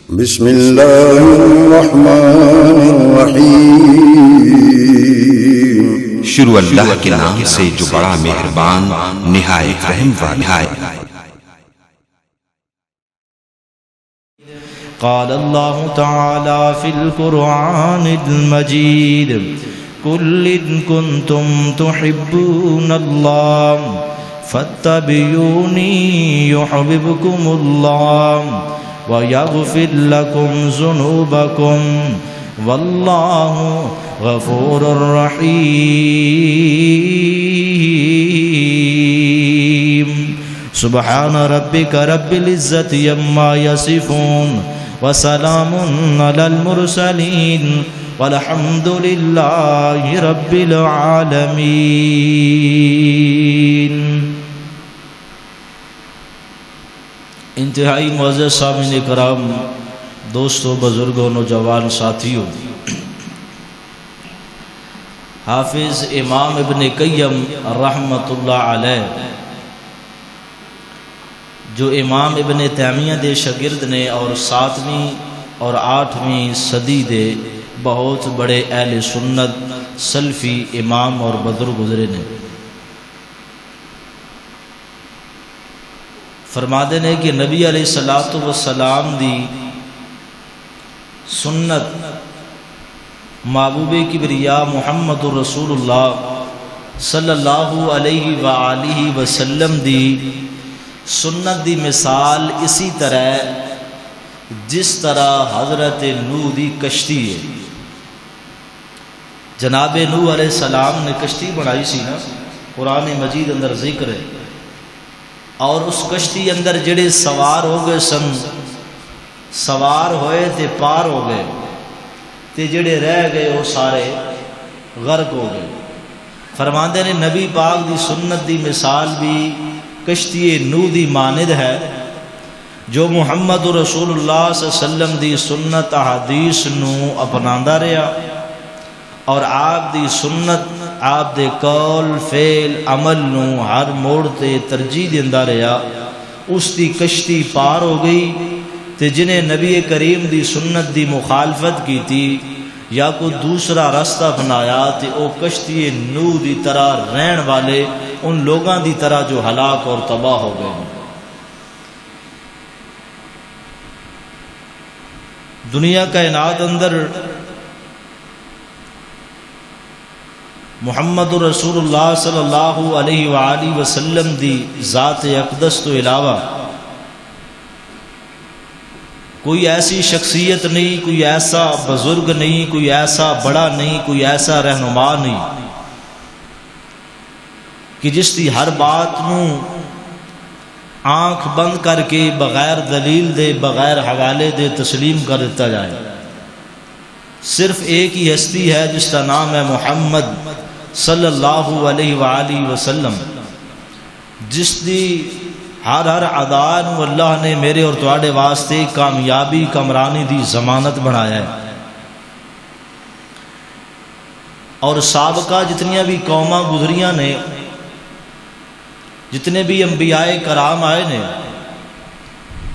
بسم اللہ الرحمن الرحیم۔ شروع اللہ کے نام سے جو بڑا مہربان نہایت رحم والا ہے۔ قال اللہ تعالی فی القرآن المجید قل ان کنتم تحبون اللہ فاتبعونی یحببکم اللہ وَيَغْفِرْ لَكُمْ ذُنُوبَكُمْ وَاللَّهُ غَفُورٌ رَحِيمٌ۔ سبحان ربك رب العزة عما يصفون وسلام على المرسلين والحمد لله رب العالمين۔ انتہائی معزز سامعین کرام، دوستوں، بزرگوں، نوجوان ساتھیوں، حافظ امام ابن قیم رحمۃ اللہ علیہ جو امام ابن تیمیہ دے شاگرد نے اور 7ویں اور 8ویں صدی دے بہت بڑے اہل سنت سلفی امام اور بزرگ گزرے نے، فرماتے ہیں کہ نبی علیہ الصلوۃ والسلام دی سنت محبوب کبریا محمد رسول اللہ صلی اللہ علیہ وآلہ وسلم دی سنت دی مثال اسی طرح جس طرح حضرت نوح دی کشتی ہے۔ جناب نوح علیہ السلام نے کشتی بنائی سی نا، قرآن مجید اندر ذکر ہے، اور اس کشتی اندر جڑے سوار ہو گئے سن، سوار ہوئے تے پار ہو گئے، تے جڑے رہ گئے وہ سارے غرق ہو گئے۔ فرماندے نے نبی پاک دی سنت دی مثال بھی کشتی نوح دی مانند ہے، جو محمد رسول اللہ صلی اللہ علیہ وسلم دی سنت احادیث نو اپناندا رہا اور آپ دی سنت آپ دے قول فعل عمل نو ہر موڑ تے ترجیح دیندا رہا۔ اس دی کشتی پار ہو گئی تے جنہیں نبی کریم دی سنت دی مخالفت کی تھی یا کوئی دوسرا راستہ اپنایا تے او کشتی نوح دی طرح رہن والے ان لوگاں دی طرح جو ہلاک اور تباہ ہو گئے۔ دنیا کائنات اندر محمد رسول اللہ صلی اللہ علیہ وآلہ وسلم دی ذات اقدس تو علاوہ کوئی ایسی شخصیت نہیں، کوئی ایسا بزرگ نہیں، کوئی ایسا بڑا نہیں، کوئی ایسا رہنما نہیں کہ جس دی ہر بات نو آنکھ بند کر کے بغیر دلیل دے بغیر حوالے دے تسلیم کر دیتا جائے۔ صرف ایک ہی ہستی ہے جس کا نام ہے محمد صلی اللہ علیہ وآلہ وسلم، جس دی ہر ادا نو اللہ نے میرے اور تواڈے واسطے کامیابی کامرانی دی ضمانت بنایا ہے۔ اور سابقہ جتنیاں بھی قوماں گزریاں نے، جتنے بھی انبیاء کرام آئے نے،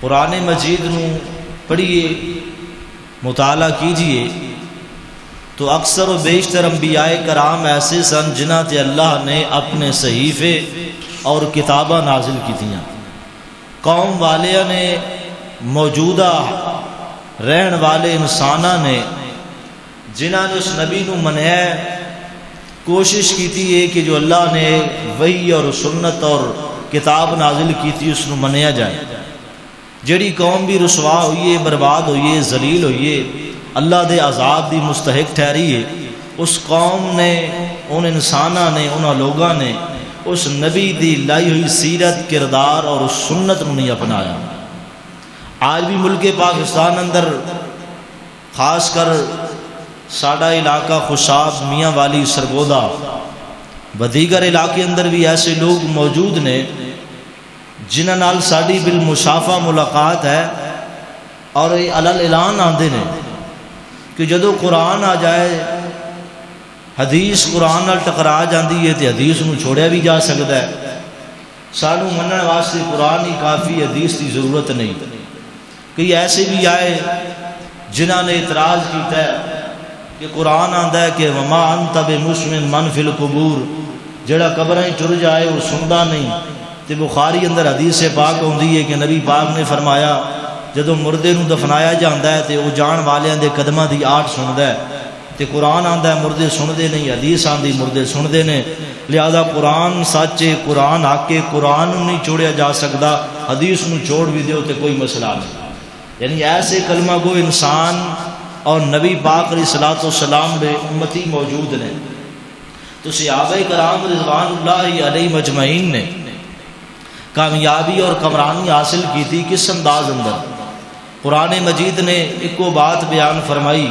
قرآن مجید نو پڑھیے، مطالعہ کیجئے تو اکثر و بیشتر انبیاء کرام ایسے سن جنہ تے اللہ نے اپنے صحیفے اور کتاباں نازل کی تھیں۔ قوم والے نے، موجودہ رہن والے انسانہ نے، جنہ نے اس نبی نو منیا، کوشش کی تھی کہ جو اللہ نے وحی اور سنت اور کتاب نازل کی تھی اس نو منیا جائے۔ جڑی قوم بھی رسوا ہوئی ہے، برباد ہوئی ہے، ذلیل ہوئی ہے، اللہ دے عذاب دی مستحق ٹھہری ہے، اس قوم نے، ان انسانہ نے، ان لوگاں نے اس نبی دی لائی ہوئی سیرت، کردار اور اس سنت نو نہیں اپنایا۔ آج بھی ملک پاکستان اندر خاص کر ساڈا علاقہ خوشاب، میاں والی، سرگودا و دیگر علاقے اندر بھی ایسے لوگ موجود نے جنہاں نال ساڈی بالمشافہ ملاقات ہے اور یہ علل اعلان آندے نے کہ جدو قرآن آ جائے، حدیث قرآن نال ٹکرا جاندی ہے تے حدیث نو چھوڑیا بھی جا سکتا ہے، سانو منن واسطے قرآن ہی کافی، حدیث کی ضرورت نہیں۔ کئی ایسے بھی آئے جنہوں نے اعتراض کیتا ہے کہ قرآن آندا ہے کہ وما انت بمسمع من فی القبور، جڑا قبراں ٹر جائے وہ سندا نہیں۔ تے بخاری اندر حدیث پاک ہوندی ہے کہ نبی پاک نے فرمایا جدوں مردے نو دفنایا جاندا ہے تے وہ جان والیاں دے قدماں دی آہٹ سندا ہے، تے قرآن آندا ہے مردے سندے نہیں، حدیث آندی مردے سندے نے، لہذا قرآن سچے، قرآن حق، قرآن نہیں چھوڑیا جا سکتا، حدیث نو چھوڑ بھی دیو تے کوئی مسئلہ نہیں۔ یعنی ایسے کلمہ گو انسان اور نبی پاک علیہ الصلوۃ والسلام دے امتی موجود نے۔ تو صحابہ کرام رضوان اللہ علیہ مجمعین نے کامیابی اور کمرانی حاصل کی تھی کس انداز اندر؟ قرآن مجید نے ایک بات بیان فرمائی،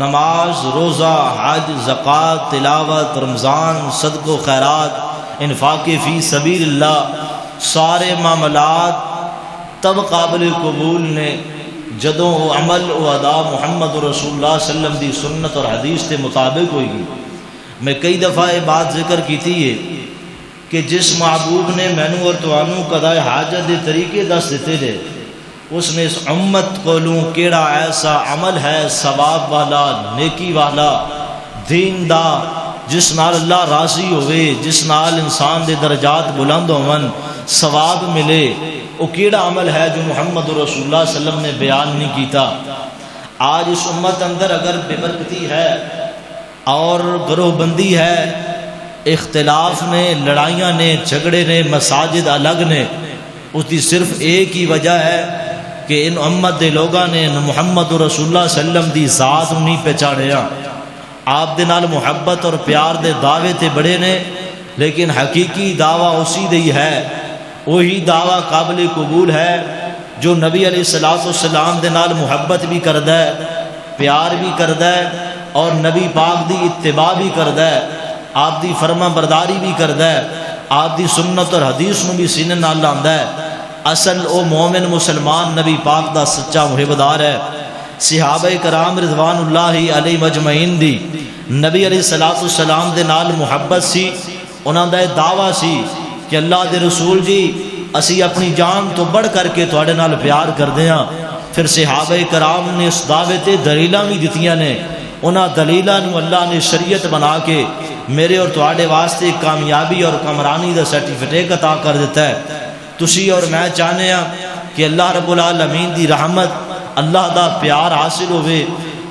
نماز، روزہ، حج، زکوٰۃ، تلاوت، رمضان، صدق و خیرات، انفاق فی سبیل اللہ، سارے معاملات تب قابل قبول نے جدوں وہ عمل و ادا محمد رسول اللہ صلی اللہ علیہ وسلم دی سنت اور حدیث کے مطابق ہوئے گی۔ میں کئی دفعہ یہ بات ذکر کی تھی کہ جس محبوب نے مینو اور توانو قضاء حاجت دے طریقے دس دیتے تھے، اس نے اس امت کولوں کیڑا ایسا عمل ہے ثواب والا، نیکی والا، دین دا، جس نال اللہ راضی ہوئے، جس نال انسان دے درجات بلند ہون، ثواب ملے، وہ کیڑا عمل ہے جو محمد رسول اللہ صلی اللہ علیہ وسلم نے بیان نہیں کیتا۔ آج اس امت اندر اگر بے برکتی ہے اور گروہ بندی ہے، اختلاف نے، لڑائیاں نے، جھگڑے نے، مساجد الگ نے، اس کی صرف ایک ہی وجہ ہے کہ ان امت دے لوگاں نے محمد رسول اللہ صلی اللہ علیہ وسلم دی ذات نہیں پہچانیا۔ آپ دے نال محبت اور پیار دے دعوے تے بڑے نے، لیکن حقیقی دعویٰ اسی دی ہے، وہی دعویٰ قابل قبول ہے جو نبی علیہ الصلوۃ والسلام دے نال محبت بھی کردا ہے، پیار بھی کردا ہے، اور نبی پاک دی اتباع بھی کردا ہے، آپ دی فرما برداری بھی کردا ہے، آپ دی سنت اور حدیث نو بھی سینے نال لاندا ہے۔ اصل او مومن مسلمان نبی پاک دا سچا محبدار ہے۔ صحابہ کرام رضوان اللہ علیہ مجمعین دی نبی علیہ الصلوۃ والسلام دے نال محبت سی، انہاں دا دعویٰ سی کہ اللہ دے رسول جی اسی اپنی جان تو بڑھ کر کے تواڈے نال پیار کردے ہاں۔ پھر صحابہ کرام نے اس دعوے تے دلیلاں بھی دتیاں نے، انہاں دلیلاں نو اللہ نے شریعت بنا کے میرے اور تواڈے واسطے کامیابی اور کامرانی دا سرٹیفکیٹ عطا کر دیتا ہے۔ تسی اور میں چاہنے ہاں کہ اللہ رب العالمین دی رحمت، اللہ دا پیار حاصل ہوئے،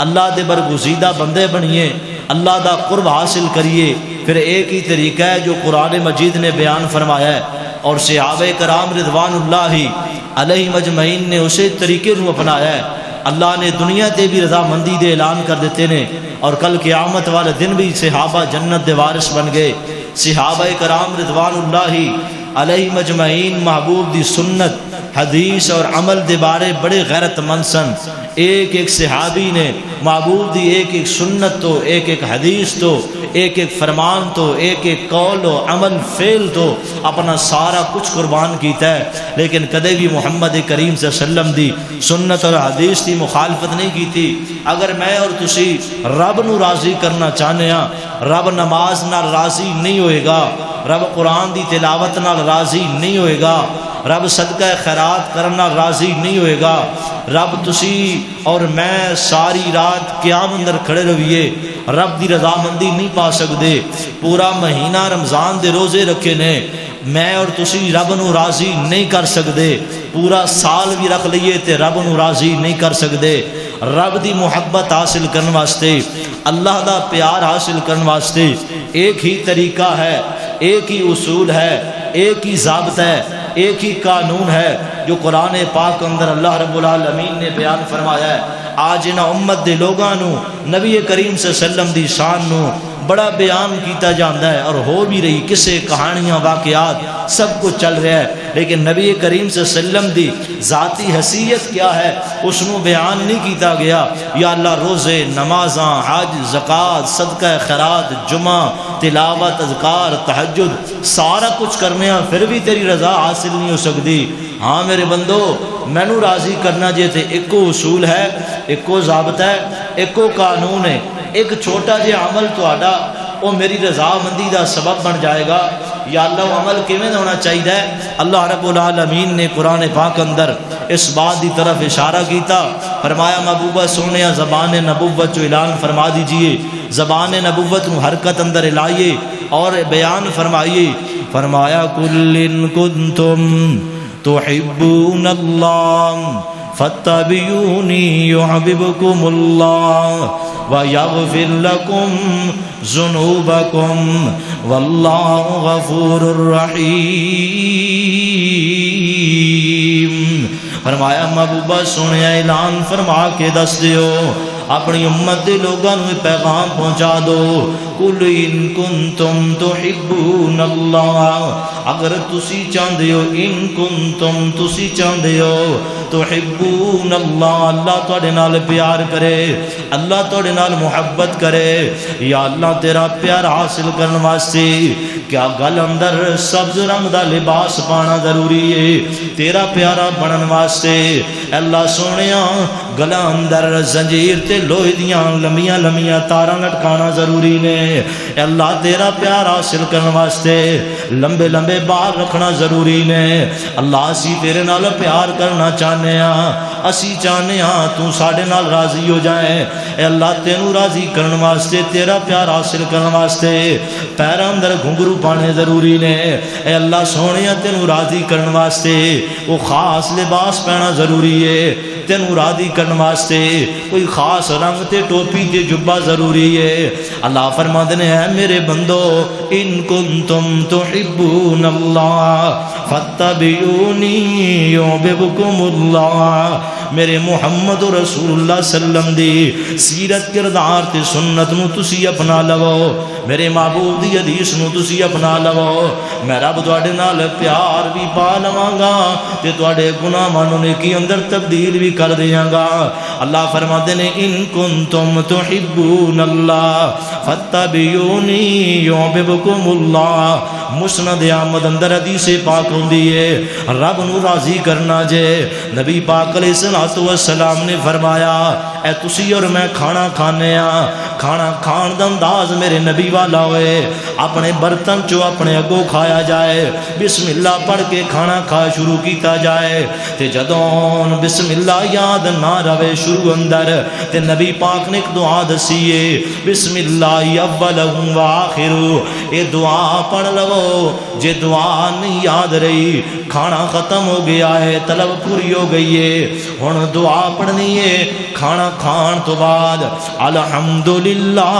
اللہ دے برگزیدہ بندے بنیے، اللہ دا قرب حاصل کریے۔ پھر ایک ہی طریقہ ہے جو قرآن مجید نے بیان فرمایا ہے، اور صحابہ کرام رضوان اللہ علیہ مجمعین نے اسی طریقے نو اپنایا ہے۔ اللہ نے دنیا تے بھی رضامندی دے اعلان کر دیتے نے، اور کل قیامت والے دن بھی صحابہ جنت دے وارث بن گئے۔ صحابہ کرام رضوان اللہ علیہ مجمعین محبوب دی سنت، حدیث اور عمل دے بارے بڑے غیرت مند سن۔ ایک ایک صحابی نے محبوب دی ایک ایک سنت تو، ایک ایک حدیث تو، ایک ایک فرمان تو، ایک ایک قول و عمل فعل تو اپنا سارا کچھ قربان کیتا ہے، لیکن کدے بھی محمد کریم صلی اللہ علیہ وسلم دی سنت اور حدیث دی مخالفت نہیں کی تھی۔ اگر میں اور تسی رب نو راضی کرنا چاہنے ہاں، رب نماز نال راضی نہیں ہوئے گا، رب قرآن دی تلاوت نال راضی نہیں ہوئے گا، رب صدقہ خیرات کرنا راضی نہیں ہوئے گا، رب تسی اور میں ساری رات قیام اندر کھڑے رہیے، رب دی رضامندی نہیں پا سکتے۔ پورا مہینہ رمضان دے روزے رکھے نے، میں اور تسی رب نو راضی نہیں کر سکتے۔ پورا سال بھی رکھ لئیے تے رب نو راضی نہیں کر سکتے۔ رب دی محبت حاصل کرنے واسطے، اللہ دا پیار حاصل کرنے واسطے ایک ہی طریقہ ہے، ایک ہی اصول ہے، ایک ہی ضابطہ ہے، ایک ہی قانون ہے جو قرآن پاک اندر اللہ رب العالمین نے بیان فرمایا ہے۔ آج ان امت دے لوگاں نو نبی کریم صلی اللہ علیہ وسلم دی شان نو بڑا بیان کیتا جاندا ہے، اور ہو بھی رہی قصے، کہانیاں، واقعات سب کچھ چل رہا ہے، لیکن نبی کریم صلی اللہ علیہ وسلم دی ذاتی حیثیت کیا ہے اس نو بیان نہیں کیتا گیا۔ یا اللہ روزے، نمازاں، حج، زکوٰۃ، صدقہ خیرات، جمعہ، تلاوت، اذکار، تہجد سارا کچھ کرنے ہاں پھر بھی تیری رضا حاصل نہیں ہو سکتی۔ ہاں میرے بندو، مینو راضی کرنا جے تے ایکو اصول ہے، ایکو ضابطہ ہے، ایکو قانون ہے۔ ایک چھوٹا جہا عمل تہاڈا وہ میری رضامندی دا سبب بن جائے گا. یا اللہ وہ عمل کیویں ہونا چاہیے؟ اللہ رب العالمین نے قرآن پاک اندر اس بات دی طرف اشارہ کیتا. فرمایا محبوبہ سونے زبان نبوت جو اعلان فرما دیجئے، زبان نبوت نو حرکت اندر لائیے اور بیان فرمائیے. فرمایا کل ان کنتم تحبون اللہ فاتبعونی یحببکم اللہ وَيَغْفِرْ لَكُمْ ذُنُوبَكُمْ وَاللَّهُ غَفُورٌ رَحِيمٌ. فرمایا محبوبہ سونے اعلان فرما کے دس دیو، اپنی امت دے لوگاں نوں پیغام پہنچا دو. قُلْ إِن كُنتُمْ تُحِبُّونَ اللَّهَ، اگر تسی چاہندے ہو، ان کنتم تسی چاہندے ہو، تحبون اللہ، اللہ تواڈے نال پیار کرے، اللہ تواڈے نال محبت کرے. یا اللہ تیرا پیار حاصل کرن واسطے کیا گل اندر سبز رنگ دا لباس پانا ضروری ہے؟ تیرا پیارا بنن واسطے اللہ سونیا گلا اندر زنجیر تے لوہے دیاں لمیاں لمیاں تاراں لٹکانا ضروری نے. اللہ تیرا پیار حاصل کرن واسطے لمبے لمبے بال رکھنا ضروری نے. اللہ اسی تیرے نال پیار کرنا چاہنے ہاں، اسی چاہنے ہاں تو ساڈے نال راضی ہو جائے. اے اللہ تینوں راضی کرن واسطے، تیرا پیار حاصل کرن واسطے پیراں اندر گھنگرو پانے ضروری نے. اے اللہ سونیا تینوں راضی کرن واسطے وہ خاص لباس پہنا ضروری ہے. تینوں راضی کرن واسطے کوئی خاص رنگ تے ٹوپی تے جبہ ضروری ہے. اللہ فرماندے نے اے میرے بندو ان کنتم تحبون اللہ فاتبعونی یحببکم اللہ. میرے محمد رسول اللہ صلی اللہ علیہ وسلم دی سیرت کردار تے سنت نو تسی اپنا لو، میرے محبوب دی حدیث نو تسی اپنا لو، میں رب تواڈے نال پیار بھی پا لواں گا تے تواڈے گناہاں نوں نیکی اندر تبدیل بھی کر دیاں گا. اللہ فرماتے نے ان کنتم تحبون اللہ فاتبعونی یحببکم اللہ. مسند احمد اندر حدیث پاک ہوندی ہے رب نو راضی کرنا جے. نبی پاک علیہ السلام نے فرمایا اے تسی اور میں کھانا کھانے ہاں، کھانا کھان دا انداز میرے نبی والا ہوئے، اپنے برتن چو اپنے اگوں کھایا جائے، بسم اللہ پڑھ کے کھانا کھا شروع کیتا جائے. تے جدوں بسم اللہ یاد نہ رہے شروع اندر تے نبی پاک نے ایک دعا دسیے بسم اللہ اولہ و آخر. اے دعا پڑھ لو، جے دعا نہیں یاد رہی کھانا ختم ہو گیا ہے، طلب پوری ہو گئی ہے، ہن دعا پڑھنی ہے کھانا کھان تو بعد الحمدللہ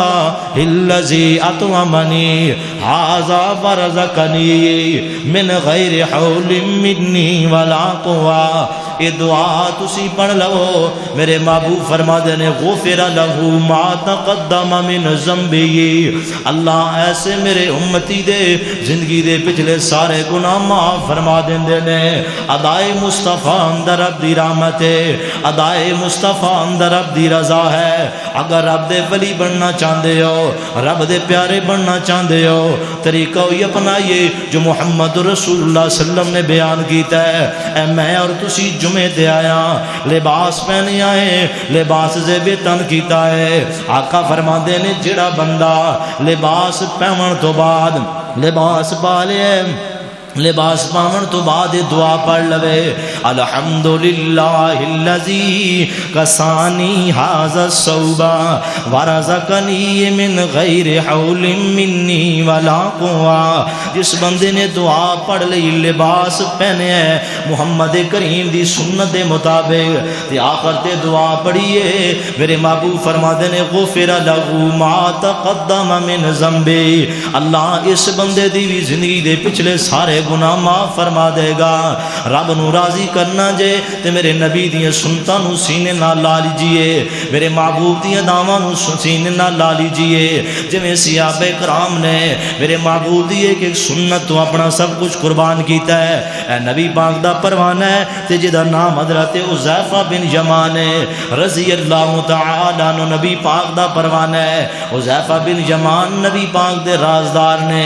الذی اطعمنی ھذا ورزقنی من غیر حول منی ولا قوہ. یہ دعا تسی پڑھ لو، میرے محبوب فرماتے نے غفر لہ ما تقدم من ذنبی. اللہ ایسے میرے امتی دے زندگی دے پچھلے سارے گناہ معاف فرما دیندے نے. ادائے مصطفیٰ اندر رب دی رحمت ہے، ادائے مصطفیٰ اندر رب دی رضا ہے. اگر رب دے ولی بننا چاہندے ہو، رب دے پیارے بننا چاہندے ہو، طریقہ یہ اپنائیے جو محمد رسول اللہ صلی اللہ علیہ وسلم نے بیان کیتا ہے. اے میں اور تسی جمعے تے آیا لباس پہنے آئے، لباس زیب تن کیتا ہے. آقا فرماندے نے جڑا بندہ لباس پہنن تو بعد لباس پا لے، لباس پاون تو بعد دعا پڑھ لوے الحمدللہ الذی کسانی ھذا الثوب ورزقنی من غیر حول منی ولا قوہ. جس بندے نے دعا پڑھ لی، لباس پہنے ہے محمد کریم دی سنت دے مطابق تے آخر تے دعا پڑھیے، میرے محبوب فرماتے نے غفر لہ ما تقدم من ذنبی. اللہ اس بندے دی بھی زندگی دے پچھلے سارے گناہ معاف فرما دے گا. رب نو راضی کرنا جے تے میرے نبی دی سنتاں نو سینے نال لا لیجئے، میرے محبوب دی اداواں نو سینے نال لا لیجئے. جویں صحابہ کرام نے میرے محبوب دی ایک ایک سنت تو اپنا سب کچھ قربان کیتا ہے. اے نبی پاک دا پروانہ ہے تے جدا نام حضرت حذیفہ بن یمان رضی اللہ تعالی عنہ نبی پاک دا پروانہ ہے. حذیفہ بن یمان نبی پاک دے رازدار نے،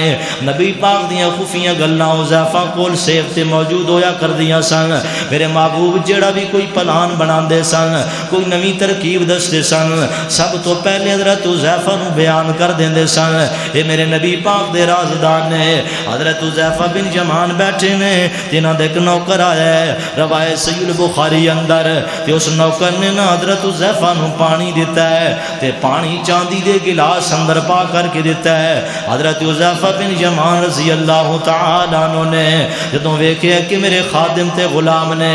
نبی پاک دیاں خفیہ گلاں حذیفہ کول سیف تے موجود ہویا کر دیاں سن. میرے محبوب جڑا بھی کوئی پلان بناندے سن، کوئی نوی ترکیب دستے سن، سب تو پہلے حضرت حذیفہ نو بیان کر دیندے سن۔ اے میرے نبی پاک دے رازدار نے حضرت حذیفہ بن یمان بیٹھے نے، تیناں دے ایک نوکر آیا ہے روایت صحیح البخاری اندر، تے اس نوکر نے نا حضرت حذیفہ نو پانی دیتا ہے تے پانی چاندی دے گلاس اندر پا کر کے دیتا ہے۔ حضرت حذیفہ بن یمان رضی اللہ تعالیٰ عنہ نے جدوں ویکھیا کہ میرے خادم تے غلام نے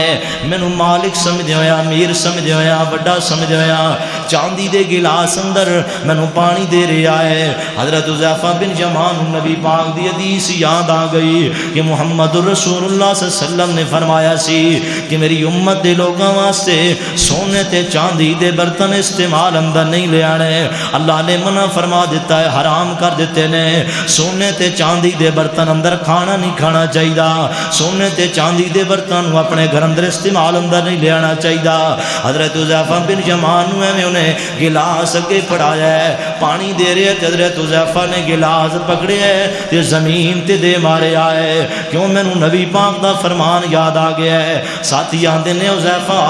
مینوں مالک سمجھ ہویا، امیر سمجھ ہویا، بڑا سمجھ ہویا، چاندی دے گلاس اندر مینوں پانی دے رہا ہے، حضرت حذیفہ بن یمان نبی پاک دی حدیث یاد آ گئی کہ محمد رسول اللہ صلی اللہ علیہ وسلم نے فرمایا سی کہ میری امت دے لوگاں واسطے سونے تے چاندی دے برتن استعمال اندر نہیں لے آنے، اللہ نے منع فرما دیتا ہے، حرام کر دیتے نے۔ سونے تے چاندی دے برتن اندر کھانا نہیں کھانا چاہیے، سونے تے چاندی دے برتن اپنے گھر اندر استعمال اندر نہیں لے آنا چاہیے۔ حضرت حذیفہ بن یمان میں انہیں گلاس اگے پڑھایا ہے، پانی دے رہے تھے، حضرت حذیفہ نے گلاس پکڑے ہے تے زمین تے دے مارے آئے، کیوں مینوں نبی پاک دا فرمان یاد آ گیا ہے۔ ساتھی آندے نے حذیفہ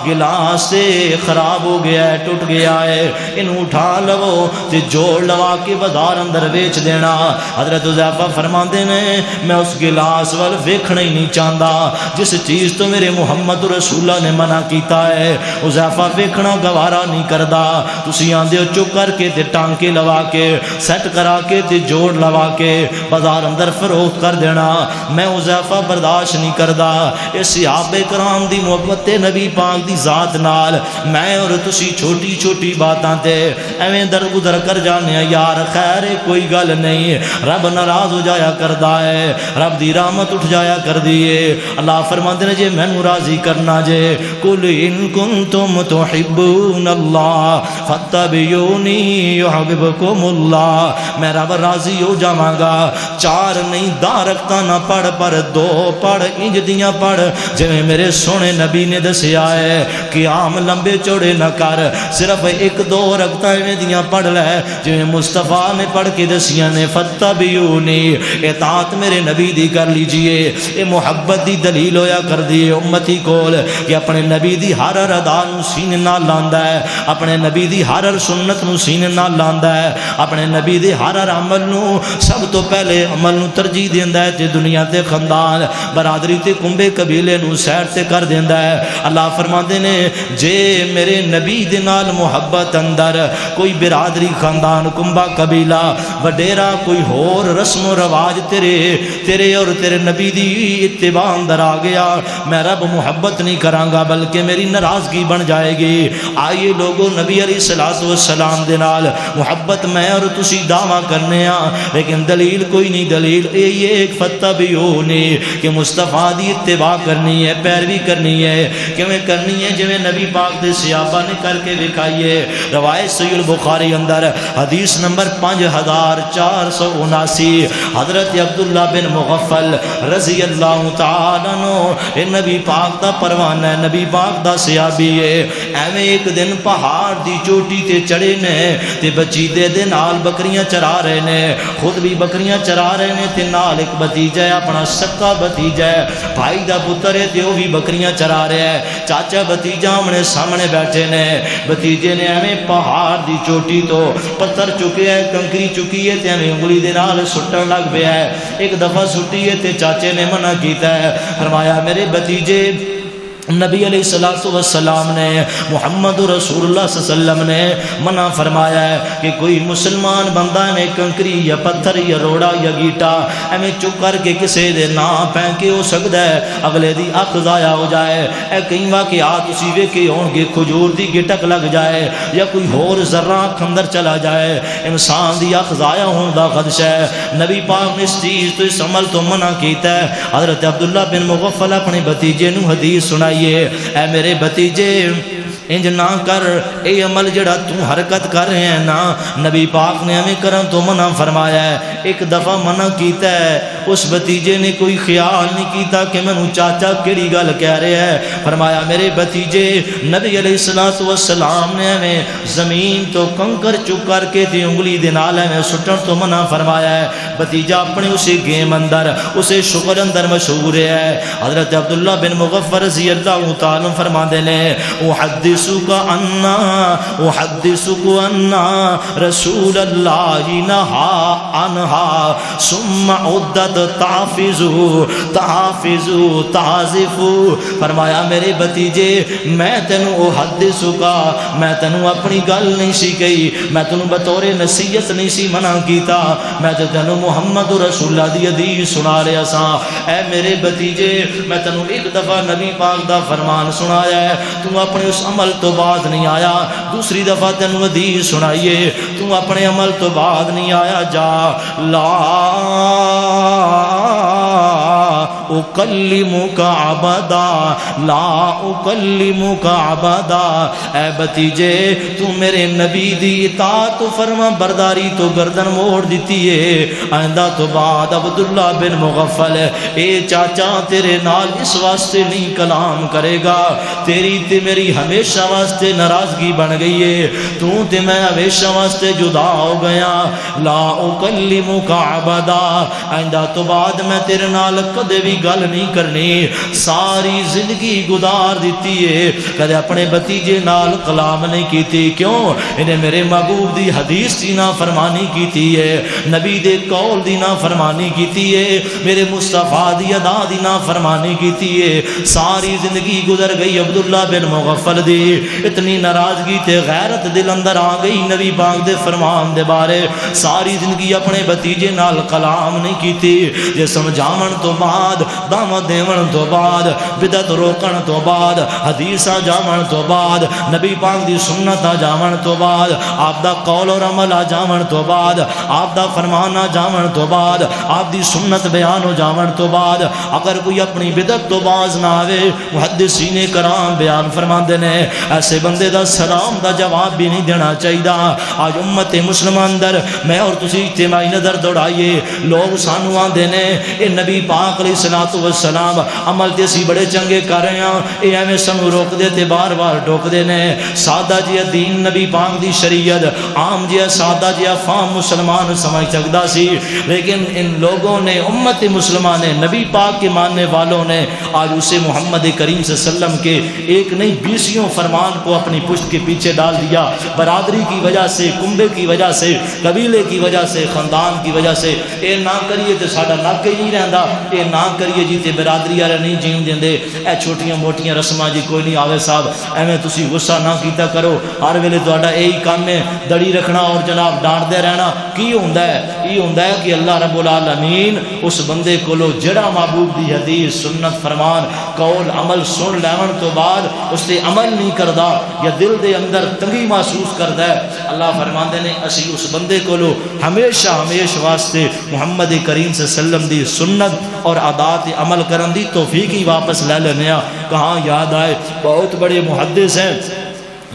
گلاس تے خراب ہو گیا ہے، ٹوٹ گیا ہے، انہوں اٹھا لو تے جوڑ لوا کے بازار اندر بیچ دینا۔ حضرت حذیفہ فرماندے نے میں اس گلاس وال ویکھنا ہی نہیں چاہتا، جس چیز تو میرے محمد رسول اللہ نے منع کیتا ہے حذیفہ ویکھنا گوارا نہیں کردا۔ تسی آندے ہو چک کر کے تے ٹانکے لوا کے سیٹ کرا کے تے جوڑ لوا کے بازار اندر فروخت کر دینا، میں حذیفہ برداشت نہیں کردا۔ اس صحابہ کرام دی محبت نبی پاک دی ذات نال میں اور تسی چھوٹی چھوٹی باتاں تے ایویں درگزر کر جانے یار، خیر کوئی گل نہیں، رب ناراض ہو جایا کردا ہے، رب دی رحمت اٹھ جایا کر دیے۔ اللہ فرماندے نے جے مینوں راضی کرنا جے قل ان کنتم تحبون اللہ فاتبعونی یحببکم اللہ، میں رب راضی ہو جاواں گا۔ چار نہیں دا رکھتا نہ پڑھ پر دو پڑھ، انج دیاں پڑھ جویں میرے سونے نبی نے دسیا ہے کہ عام لمبے چوڑے نہ کر، صرف ایک دو رکھتا ایویں دیاں پڑھ لے جویں مصطفیٰ نے پڑھ کے دسیاں نے۔ فاتبعونی، اطاعت میرے نبی دی کر لیجئے، اے محبت دی دلیل ہویا کر دیئے امتی کول کہ اپنے نبی دی ہر ہر ادا نو سینے نال لاندا ہے، اپنے نبی دی ہر ہر سنت نو سینے نال لاندا ہے، اپنے نبی دی ہر ہر عمل نو سب تو پہلے عمل نو ترجیح دیندا ہے تے دنیا تے خاندان برادری تے کنبے قبیلے نو سیر تے کر دیندا ہے۔ اللہ فرماندے نے جے میرے نبی دے نال محبت اندر کوئی برادری خاندان کنبا قبیلہ وڈیرا کوئی ہور رسم و رواج تیرے اور تیرے نبی دی اتباع اندر آ گیا، میں رب محبت نہیں کراں گا بلکہ میری ناراضگی بن جائے گی۔ آئیے لوگوں نبی علیہ الصلوۃ والسلام دے نال محبت میں اور تسی دعویٰ کرنے ہاں، لیکن دلیل کوئی نہیں، دلیل یہ ایک فتبعونی کہ مصطفیٰ دی اتباع کرنی ہے، پیروی کرنی ہے، کیویں کرنی ہے جویں نبی پاک دے صحابہ نے کر کے دکھائیے۔ روایت صحیح البخاری اندر حدیث نمبر 5479 حضرت عبداللہ بن مغفل رضی اللہ تعالیٰ عنہ نبی پاک دا پروانہ ہے، نبی پاک دا صحابی ہے، ایویں ایک دن پہاڑ دی چوٹی تے چڑھے نے تے بچیدے دے نال بکریاں چرا رہے نے، خود بھی بکریاں چرا رہے نے تے نال ایک بھتیجا ہے، اپنا سکا بھتیجا ہے، بھائی دا پتر ہے تے وہ بھی بکریاں چرا رہا ہے۔ چاچا بھتیجا ہمنے سامنے بیٹھے نے، بھتیجے نے ایویں پہاڑ دی چوٹی تو پتھر چکے ہے، کنکری چکی ہے تے ایویں انگلی دے نال سٹن لگ پیا ہے۔ ایک دفعہ سٹی ہے تے چاچے نے منع کیتا ہے، فرمایا میرے بھتیجے نبی علیہ الصلوۃ والسلام نے محمد رسول اللہ صلی اللہ علیہ وسلم نے منع فرمایا ہے کہ کوئی مسلمان بندہ میں کنکری یا پتھر یا روڑا یا گیٹا ایویں چک کر کے کسے دے نا پھینکے ہو سکتا ہے اگلے دی اکھ ضائع ہو جائے۔ اے کئی واقعات تسی ویکھے ہون گے، کھجور دی گٹک لگ جائے یا کوئی ہور ذرہ اکھ اندر چلا جائے، انسان دی اکھ ضائع ہون دا خدشہ ہے۔ نبی پاک نے اس چیز تو اس عمل تو منع کیتا ہے۔ حضرت عبداللہ بن مغفل اپنے بھتیجے نو حدیث سنائی، اے میرے بھتیجے انج نہ کر، اے عمل جڑا تو حرکت کر رہے ہیں نا، نبی پاک نے ہمیں کرن تو منع فرمایا ہے۔ ایک دفعہ منع کیتا ہے، اس بھتیجے نے کوئی خیال نہیں کیتا کہ مینوں چاچا کیڑی گل کہہ رہے ہے، فرمایا میرے بھتیجے نبی علیہ الصلوۃ والسلام نے ہمیں زمین تو کنکر چک کر کے تے انگلی دے نال ہمیں سٹن تو منع فرمایا ہے۔ بھتیجا اپنے اسی گیم اندر اسے شکر اندر مشہور ہے. حضرت عبداللہ بن مغفر رضی اللہ تعالیٰ فرماندے نے احدثک انا رسول اللہ نہا عنہا ثم عدت تحافظو تعزفو. فرمایا میرے بھتیجے میں تینوں احدثکا میں تینوں اپنی گل نہیں سی کہی, میں تینوں بطور نصیحت نہیں سی منع کیتا, میں تینوں محمد رسول اللہ دی حدیث سنا رہا سا. اے میرے بھتیجے میں تینوں ایک دفعہ نبی پاک دا فرمان سنایا ہے, تو اپنے اس عمل تو بعد نہیں آیا. دوسری دفعہ تینوں حدیث سنائیے, تو اپنے عمل تو بعد نہیں آیا. جا لا اکلمک عبدا لا اکلمک عبدا. اے بھتیجے تو میرے نبی دی اطاعت و فرما برداری تو گردن موڑ دیتی ہے. آئندہ تو بعد عبداللہ بن مغفل اے چاچا تیرے نال اس واسطے نہیں کلام کرے گا, تیری تے میری ہمیشہ واسطے ناراضگی بن گئی ہے, تو تے میں ہمیشہ واسطے جدا ہو گیا. لا اکلمک عبدا, آئندہ تو بعد میں تیرے نال کدے بھی گل نہیں کرنی. ساری زندگی گزار دیتی ہے, کدے اپنے بھتیجے نال کلام نہیں کیتی. کیوں؟ انہیں میرے محبوب دی حدیث دی نافرمانی کیتی ہے, نبی دے قول دی نافرمانی کیتی ہے, میرے مصطفیٰ دی ادا دی نافرمانی کیتی ہے. ساری زندگی گزر گئی عبداللہ بن مغفل دی, اتنی ناراضگی تے غیرت دل اندر آ گئی نبی پاک دے فرمان دے بارے. ساری زندگی اپنے بھتیجے نال کلام نہیں کیتی. جے سمجھاون تو بعد, دعوت دیون تو بعد, بدعت روکن تو بعد, حدیثاں جاون تو بعد, نبی پاک دی سنت جاون تو بعد, آپ دا قول اور عمل جاون تو بعد, آپ دا فرمان جاون تو بعد, آپ دی سنت بیان ہو جاون تو بعد, اگر کوئی اپنی بدعت تو باز نہ آوے, محدثین کرام بیان فرماندے نے ایسے بندے دا سلام دا جواب بھی نہیں دینا چاہیے. آج امت مسلمہ اندر میں اور تسی اجتماعی نظر دوڑائیے, لوگ سانو آندے نے اے نبی پاک علیہ الصلوۃ والسلام عمل تے اسی بڑے چنگے کر رہے ہیں, اے ایویں سانو روک دے تے بار بار ٹوک دے نے. سادہ جی دین نبی پاک دی شریعت عام جی سادہ جی فام مسلمان سمجھ سکدا سی, لیکن ان لوگوں نے امت مسلمہ نے نبی پاک کے ماننے والوں نے آج اسے محمد کریم صلی اللہ علیہ وسلم کے ایک نہیں 20 فرمان کو اپنی پشت کے پیچھے ڈال دیا. برادری کی وجہ سے, کنبے کی وجہ سے, قبیلے کی وجہ سے, خاندان کی وجہ سے, اے نہ کریے تے ساڈا نک ہی نہیں رہندا, اے نہ کریے جی تے برادری والے نہیں جین دیندے, اے چھوٹیاں موٹیاں رسماں جی کوئی نہیں آوے صاحب ایویں تسی غصہ نہ کیتا کرو. ہر ویلے تہاڈا یہی کام ہے دڑی رکھنا اور جناب ڈانٹدے رہنا. کی ہوندا ہے؟ یہ ہوندا ہے کہ اللہ رب العالمین اس بندے کولو جڑا محبوب دی حدیث سنت فرمان قول عمل سن لیون تو بعد اس تے عمل نہیں کردا یا دل دے اندر تنگی محسوس کردا ہے, اللہ فرماندے نے اسی اس بندے کولو ہمیشہ واسطے محمد کریم صلی اللہ علیہ وسلم دی سنت اور عادات عمل کرن دی توفیق ہی واپس لے لینے. کہاں یاد آئے بہت بڑے محدث ہیں,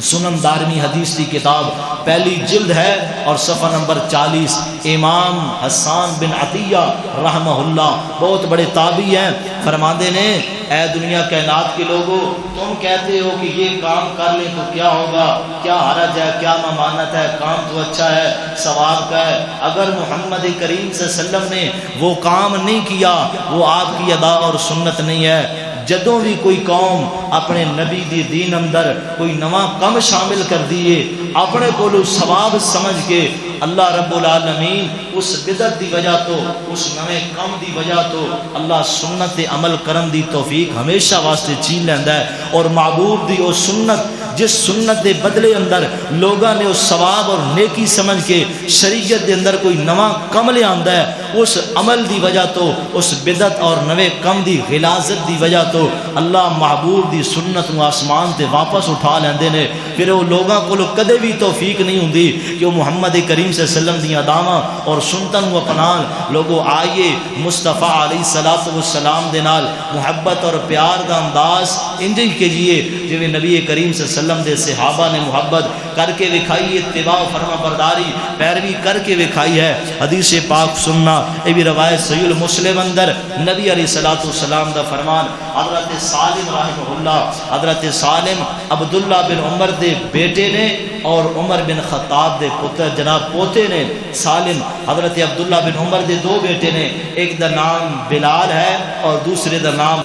سنن دارمی حدیث کی کتاب پہلی جلد ہے اور صفحہ نمبر 40, امام حسان بن عطیہ رحمہ اللہ بہت بڑے تابعی ہیں, فرماندے نے اے دنیا کائنات کے لوگوں, تم کہتے ہو کہ یہ کام کر لیں تو کیا ہوگا, کیا حرج ہے, کیا ممانت ہے, کام تو اچھا ہے, ثواب کا ہے. اگر محمد کریم صلی اللہ علیہ وسلم نے وہ کام نہیں کیا وہ آپ کی ادا اور سنت نہیں ہے. جدوں بھی کوئی قوم اپنے نبی دی دین اندر کوئی نواں کم شامل کر دیے اپنے کولو ثواب سمجھ کے, اللہ رب العالمین اس بدعت دی وجہ تو اس نوے کم دی وجہ تو اللہ سنت عمل کرن دی توفیق ہمیشہ واسطے چھین لیندا ہے. اور محبوب دی او سنت جس سنت دے بدلے اندر لوگاں نے اس ثواب اور نیکی سمجھ کے شریعت دے اندر کوئی نواں کم لے آندا ہے, اس عمل دی وجہ تو اس بدعت اور نوے کم دی غلاظت دی وجہ تو اللہ محبوب دی سنت نو آسمان تے واپس اٹھا لیندے نے. پھر وہ لوگاں کو کدے بھی توفیق نہیں ہوندی کہ وہ محمد کریم صلی اللہ علیہ وسلم دیاں دعواں اور سنتاں نو اپنان. لوگوں آئیے مصطفیٰ علیہ الصلوۃ والسلام دے نال محبت اور پیار دا انداز انج ہی کیجیے جویں نبی کریم صلی اللہ علیہ وسلم دے صحابہ نے محبت کر کے دکھائی, اتباع و فرما برداری پیروی کر کے دکھائی ہے. حدیث پاک سننا یہ بھی روایت صحیح المسلم اندر نبی علیہ الصلوۃ والسلام دا فرمان, حضرت سالم رحمہ اللہ, حضرت سالم عبداللہ بن عمر دے بیٹے نے اور عمر بن خطاب دے پتر جناب پوتے نے سالم حضرت عبداللہ بن عمر دے دو بیٹے نے، ایک دا نام بلال ہے اور دوسرے دا نام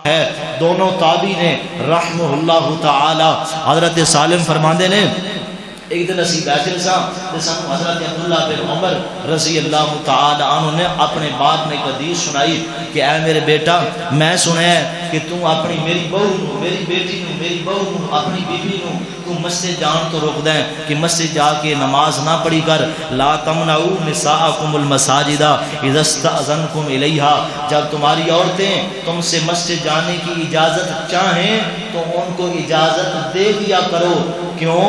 ہے، دونوں تابعی نے رحمہ اللہ تعالی۔ حضرت سالم فرماندے نے ایک دن اسی بیٹھے سا تے سانو حضرت عبداللہ بن عمر رضی اللہ تعالی عنہ نے اپنے باپ نے ایک حدیث سنائی کہ اے میرے بیٹا، میں سنیا ہے کہ تو اپنی میری بہو نو، میری بیٹی نو، میری بہو نو، اپنی بیوی نو تو مسجد جان تو روک دیں کہ مسجد جا کے نماز نہ پڑھی کر۔ لا تمنعوا نساءکم المساجد اذا استأذنکم الیہا، جب تمہاری عورتیں تم سے مسجد جانے کی اجازت چاہیں تو ان کو اجازت دے دیا کرو۔ کیوں؟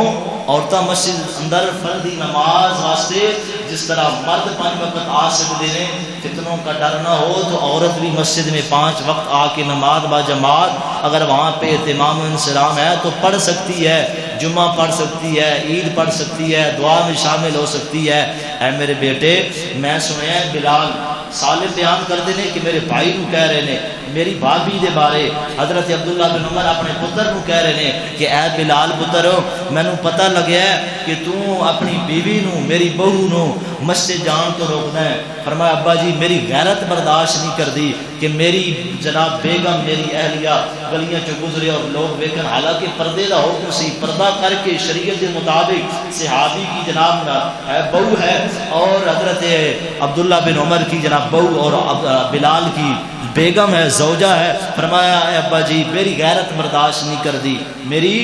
عورتاں مسجد اندر فردی نماز واسطے جس طرح مرد 5 وقت آ سکتے ہیں، فتنوں کا ڈر نہ ہو تو عورت بھی مسجد میں 5 وقت آ کے نماز با جماعت اگر وہاں پہ اہتمام و انصرام ہے تو پڑھ سکتی ہے، جمعہ پڑھ سکتی ہے، عید پڑھ سکتی ہے، دعا میں شامل ہو سکتی ہے۔ اے میرے بیٹے، میں سنیا ہے بلال سالم بیان کرتے ہیں کہ میرے بھائی نو کہہ رہے ہیں، میری بھابی دے بارے حضرت عبداللہ بن عمر اپنے پتر نو کہہ رہے ہیں کہ اے بلال پتر، مینوں پتہ لگیا ہے کہ تو اپنی بیوی نو، میری بہو نو مسجد جان تو روکنا ہے۔ فرمایا ابا جی میری غیرت برداشت نہیں کردی کہ میری جناب بیگم، میری اہلیہ گلیاں چ گزرے اور لوگ ویکھن، حالانکہ پردے دا حکم سی، پردہ کر کے شریعت کے مطابق صحابی کی جناب بہو ہے اور حضرت عبداللہ بن عمر کی جناب بہو اور بلال کی بیگم ہے، زوجہ ہے۔ فرمایا اے ابا جی میری غیرت برداشت نہیں کردی، میری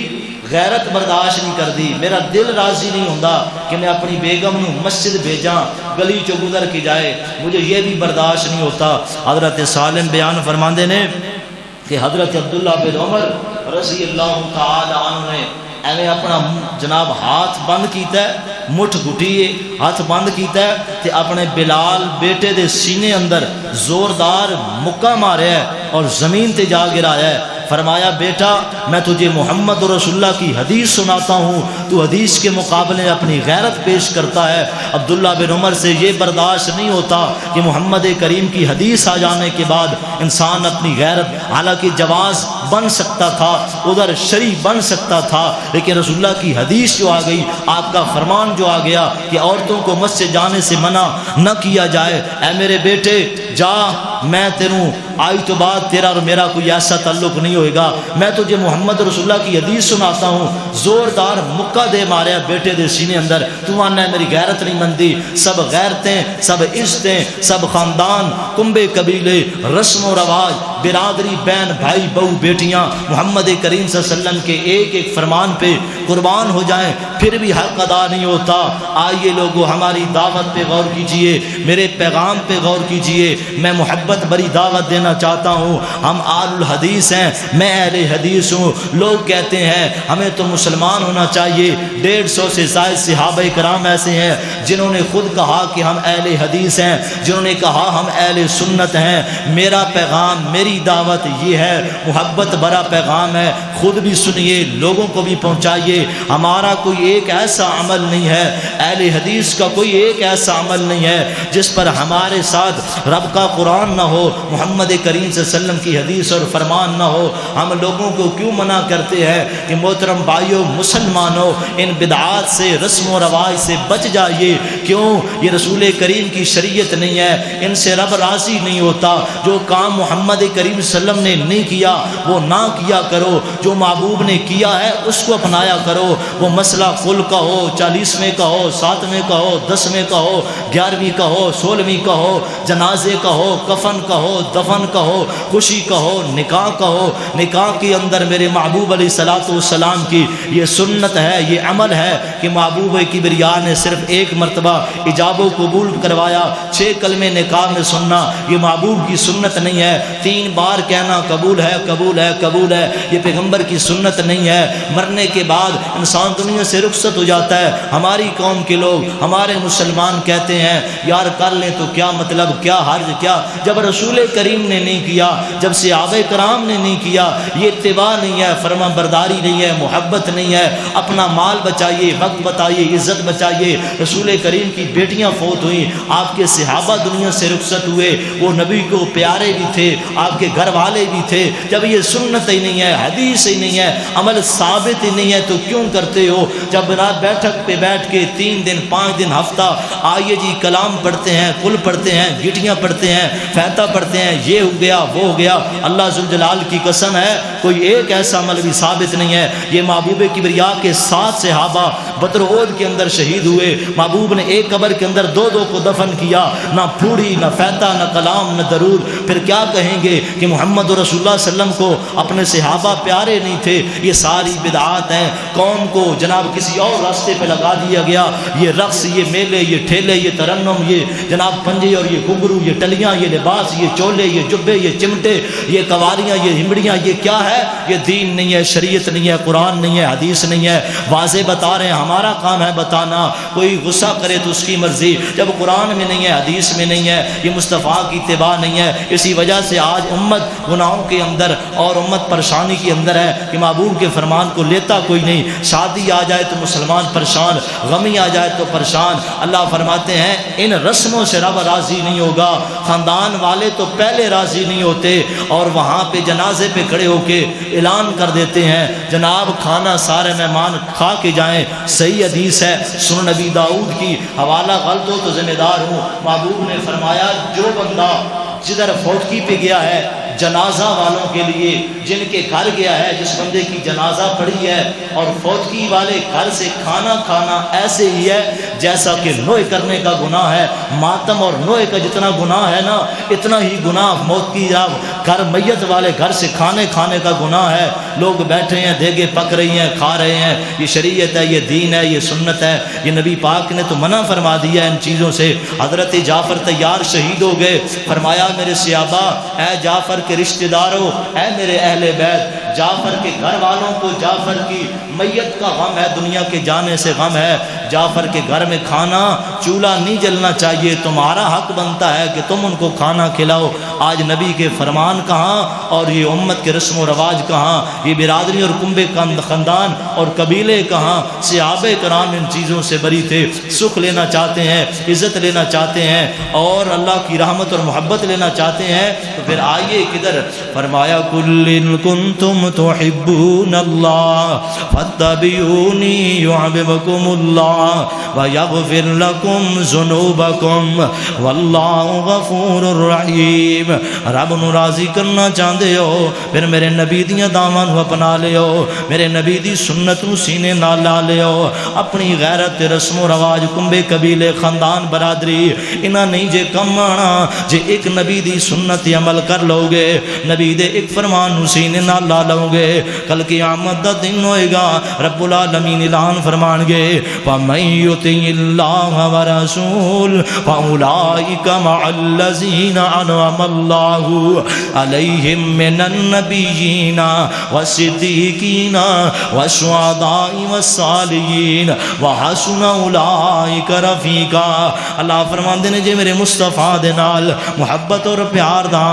غیرت برداشت نہیں کردی، میرا دل راضی نہیں ہوندا کہ میں اپنی بیگم نو مسجد بھیجاں، گلی چو گزر کے جائے، مجھے یہ بھی برداشت نہیں ہوتا۔ حضرت سالم بیان فرماندے نے کہ حضرت عبداللہ بن عمر رضی اللہ تعالی عنہ نے ایویں اپنا جناب ہاتھ بند کیتا ہے، مٹھ گھٹیے ہاتھ بند کیتا ہے تے اپنے بلال بیٹے دے سینے اندر زوردار مکہ ماریا ہے اور زمین تے جا گرایا ہے۔ فرمایا بیٹا میں تجھے محمد رسول اللہ کی حدیث سناتا ہوں، تو حدیث کے مقابلے میں اپنی غیرت پیش کرتا ہے۔ عبداللہ بن عمر سے یہ برداشت نہیں ہوتا کہ محمد کریم کی حدیث آ جانے کے بعد انسان اپنی غیرت، حالانکہ جواز بن سکتا تھا، ادھر شرع بن سکتا تھا، لیکن رسول اللہ کی حدیث جو آ گئی، آپ کا فرمان جو آ گیا کہ عورتوں کو مسجد جانے سے منع نہ کیا جائے۔ اے میرے بیٹے جا، میں تینوں آج تو بعد تیرا اور میرا کوئی ایسا تعلق نہیں ہوئے گا، میں تجھے محمد رسول اللہ کی حدیث سناتا ہوں۔ زوردار مکہ دے ماریا بیٹے دے سینے اندر، تو آنا ہے میری غیرت نہیں مندی۔ سب غیرتیں، سب عزتیں، سب خاندان، کنبے قبیلے، رسم و رواج، برادری، بہن بھائی، بہو بیٹیاں محمد کریم صلی اللہ علیہ وسلم کے ایک ایک فرمان پہ قربان ہو جائیں، پھر بھی حق ادا نہیں ہوتا۔ آئیے لوگوں ہماری دعوت پہ غور کیجئے، میرے پیغام پہ غور کیجئے، میں محبت بری دعوت دینا چاہتا ہوں۔ ہم آل الحدیث ہیں، میں اہل حدیث ہوں۔ لوگ کہتے ہیں ہمیں تو مسلمان ہونا چاہیے، 150 سے زائد صحابہ کرام ایسے ہیں جنہوں نے خود کہا کہ ہم اہل حدیث ہیں، جنہوں نے کہا ہم اہل سنت ہیں۔ میرا پیغام، میری دعوت یہ ہے، محبت بھرا پیغام ہے، خود بھی سنیے، لوگوں کو بھی پہنچائیے۔ ہمارا کوئی ایک ایسا عمل نہیں ہے، اہل حدیث کا کوئی ایک ایسا عمل نہیں ہے جس پر ہمارے ساتھ رب کا قرآن نہ ہو، محمد کریم صلی اللہ علیہ وسلم کی حدیث اور فرمان نہ ہو۔ ہم لوگوں کو کیوں منع کرتے ہیں کہ محترم بھائیو مسلمانوں، ان بدعات سے، رسم و رواج سے بچ جائیے۔ کیوں؟ یہ رسول کریم کی شریعت نہیں ہے، ان سے رب راضی نہیں ہوتا۔ جو کام محمد کریم صلی اللہ علیہ وسلم نے نہیں کیا وہ نہ کیا کرو، جو محبوب نے کیا ہے اس کو اپنایا کرو۔ وہ مسئلہ کل کا ہو، 40ویں کا ہو، 7ویں کا ہو، 10ویں کا ہو، 11ویں کا ہو، 16ویں کا ہو، جنازے کا ہو، کفن کا ہو، دفن کا ہو، خوشی کا ہو، نکاح کا ہو۔ نکاح کے اندر میرے محبوب علیہ الصلوۃ والسلام کی یہ سنت ہے، یہ عمل ہے کہ محبوب کبریا نے صرف ایک مرتبہ ایجاب و قبول کروایا، 6 کلمے نکاح میں سننا یہ محبوب کی سنت نہیں ہے۔ 3 بار کہنا قبول ہے، قبول ہے، قبول ہے، یہ پیغمبر کی سنت نہیں ہے۔ مرنے کے بعد انسان دنیا سے رخصت ہو جاتا ہے۔ ہماری قوم کے لوگ، ہمارے مسلمان کہتے ہیں یار کر لیں تو کیا مطلب، کیا حرج، کیا؟ جب رسول کریم نے نہیں کیا، جب صحابہ کرام نے نہیں کیا، یہ اتباع نہیں ہے، فرما برداری نہیں ہے، محبت نہیں ہے۔ اپنا مال بچائیے، وقت بتائیے، عزت بچائیے۔ رسول کریم کی بیٹیاں فوت ہوئیں، آپ کے صحابہ دنیا سے رخصت ہوئے، وہ نبی کو پیارے بھی تھے، آپ کے گھر والے بھی تھے۔ جب یہ سنت ہی نہیں ہے، حدیث ہی نہیں ہے، عمل ثابت ہی نہیں ہے، تو کیوں کرتے ہو؟ جب رات بیٹھک پہ بیٹھ کے 3 دن 5 دن ہفتہ آئیے جی کلام پڑھتے ہیں، کل پڑھتے ہیں، گٹیاں پڑھتے ہیں، فاتحہ پڑھتے ہیں، یہ ہو گیا وہ ہو گیا، اللہ ذوالجلال کی قسم ہے کوئی ایک ایسا عمل بھی ثابت نہیں ہے۔ یہ محبوب کبریا کے 7 صحابہ بدر احد کے اندر شہید ہوئے، محبوب نے ایک قبر کے اندر 2 کو دفن کیا، نہ پھوڑی نہ فاتحہ نہ کلام نہ درود، پھر کیا کہیں گے کہ محمد رسول اللہ صلی اللہ علیہ وسلم کو اپنے صحابہ پیارے نہیں تھے؟ یہ ساری بدعات ہیں، قوم کو جناب کسی اور راستے پہ لگا دیا گیا، یہ رقص، یہ میلے، یہ ٹھیلے، یہ ترنم، یہ جناب پنجے اور یہ گھنگرو، یہ ٹلیاں، یہ لباس، یہ چولے، یہ جبے، یہ چمٹے، یہ قواریاں، یہ ہمڑیاں، یہ کیا ہے؟ یہ دین نہیں ہے، شریعت نہیں ہے، قرآن نہیں ہے، حدیث نہیں ہے، واضح بتا رہے ہیں، ہمارا کام ہے بتانا، کوئی غصہ کرے تو اس کی مرضی، جب قرآن میں نہیں ہے، حدیث میں نہیں ہے، یہ مصطفیٰ کی اتباع نہیں ہے۔ اسی وجہ سے آج امت گناہوں کے اندر اور امت پریشانی کے اندر ہے کہ محبوب کے فرمان کو لیتا کوئی نہیں، شادی آ جائے تو مسلمان پریشان، غمی آ جائے تو پریشان۔ اللہ فرماتے ہیں ان رسموں سے رب راضی نہیں ہوگا، خاندان والے تو پہلے راضی نہیں ہوتے، اور وہاں پہ جنازے پہ کھڑے ہو کے اعلان کر دیتے ہیں جناب کھانا سارے مہمان کھا کے جائیں۔ صحیح حدیث ہے سنن نبی داؤد کی، حوالہ غلط ہو تو ذمہ دار ہوں، محبوب نے فرمایا جو بندہ جدھر فوتگی پہ گیا ہے جنازہ والوں کے لیے، جن کے گھر گیا ہے، جس بندے کی جنازہ پڑی ہے، اور فوتگی والے گھر سے کھانا کھانا ایسے ہی ہے جیسا کہ نوح کرنے کا گناہ ہے۔ ماتم اور نوح کا جتنا گناہ ہے نا، اتنا ہی گناہ موت کی گھر میت والے گھر سے کھانے کا گناہ ہے۔ لوگ بیٹھے ہیں، دیگیں پک رہی ہیں، کھا رہے ہیں، یہ شریعت ہے، یہ دین ہے، یہ سنت ہے، یہ نبی پاک نے تو منع فرما دیا ہے ان چیزوں سے۔ حضرت جعفر طیار شہید ہو گئے، فرمایا میرے صحابہ، اے جعفر کے رشتہ داروں، اے میرے اہل بیت، جعفر کے گھر والوں کو جعفر کی میت کا غم ہے، دنیا کے جانے سے غم ہے، جعفر کے گھر میں کھانا چولہا نہیں جلنا چاہیے، تمہارا حق بنتا ہے کہ تم ان کو کھانا کھلاؤ۔ آج نبی کے فرمان کہاں اور یہ امت کے رسم و رواج کہاں، یہ برادری اور کنبے خاندان اور قبیلے کہاں؟ صحابہ کرام ان چیزوں سے بری تھے، سکھ لینا چاہتے ہیں، عزت لینا چاہتے ہیں، اور اللہ کی رحمت اور محبت لینا چاہتے ہیں، تو پھر آئیے کدھر؟ فرمایا کل کنتم تحبون اللہ فاتبعونی یحببکم اللہ ویغفر لکم ذنوبکم واللہ غفور الرحیم۔ رب نو راضی کرنا چاہتے ہو پھر میرے نبی دیاں دعواں نو اپنا لیو، میرے نبی دی سنت نو سینے نال لا لیو، اپنی غیرت رسم و رواج کنبے قبیلے خاندان برادری انہاں نہیں جے کم آنا، جے ایک نبی دی سنت عمل کر لو گے، نبی دے ایک فرمان نو سینے نال لا لو گے، کل قیامت دا دن ہوئے گا، رب العالمین اعلان فرمان گے فَمَن يُطِعِ اللَّهَ وَرَسُولَهُ فَأُولَٰئِكَ مَعَ الَّذِينَ أَنْعَمَ اللَّهُ عَلَيْهِم مِّنَ النَّبِيِّينَ وَالصِّدِّيقِينَ وَالشُّهَدَاءِ وَالصَّالِحِينَ وَحَسُنَ أُولَٰئِكَ رَفِیقًا۔ اللہ فرماندے نے جے میرے مصطفیٰ دے نال محبت اور پیار دا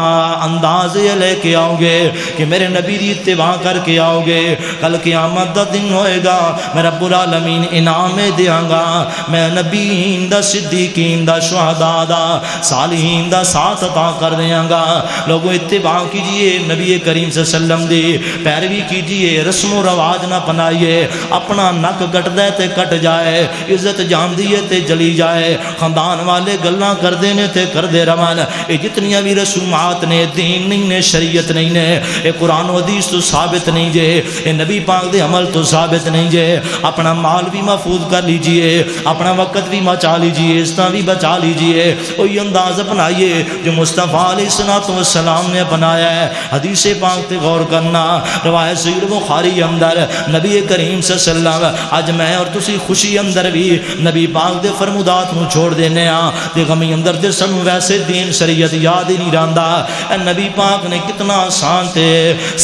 انداز لے کے آؤ گے کہ میرے نبی دی اتباع کر کے آؤ گے، کل قیامت دا دن ہوئے گا، میں رب العالمین انعام دیاں گا، میں نبیین دا صدیقین دا شہداء دا صالحین دا ساتھ عطا کر دیاں گا۔ لوگوں اتباع کیجئے نبی کریم صلی اللہ علیہ وسلم دی، پیروی کیجئے، رسم و رواج نہ پنائیے، اپنا نک کٹ دے تے کٹ جائے، عزت جان دیے تے جلی جائے، خاندان والے گلاں کر دینے تے کر دے روان، یہ جتنیاں بھی رسومات نے دین نہیں نے، شریعت نہیں نے، یہ قرآن و حدیث تو ثابت نہیں جے، یہ نبی پاک دے عمل تو ثابت نہیں جے۔ اپنا مال بھی محفوظ کر لیجئے، اپنا وقت بھی بچا لیجئے، عزتاں بھی بچا لیجئے، وہی انداز اپنائیے جو مصطفیٰ علیہ السلام نے اپنایا ہے۔ حدیث پاک تے غور کرنا، روایت صحیح بخاری اندر نبی کریم صلی اللہ علیہ وسلم، اج میں اور تسی خوشی اندر بھی نبی پاک دے فرمودات نو چھوڑ دینے ہاں، تے غمی اندر تے سن ویسے دین شریعت یاد ہی نہیں رہندا۔ اے نبی پاک نے کتنا آسان تے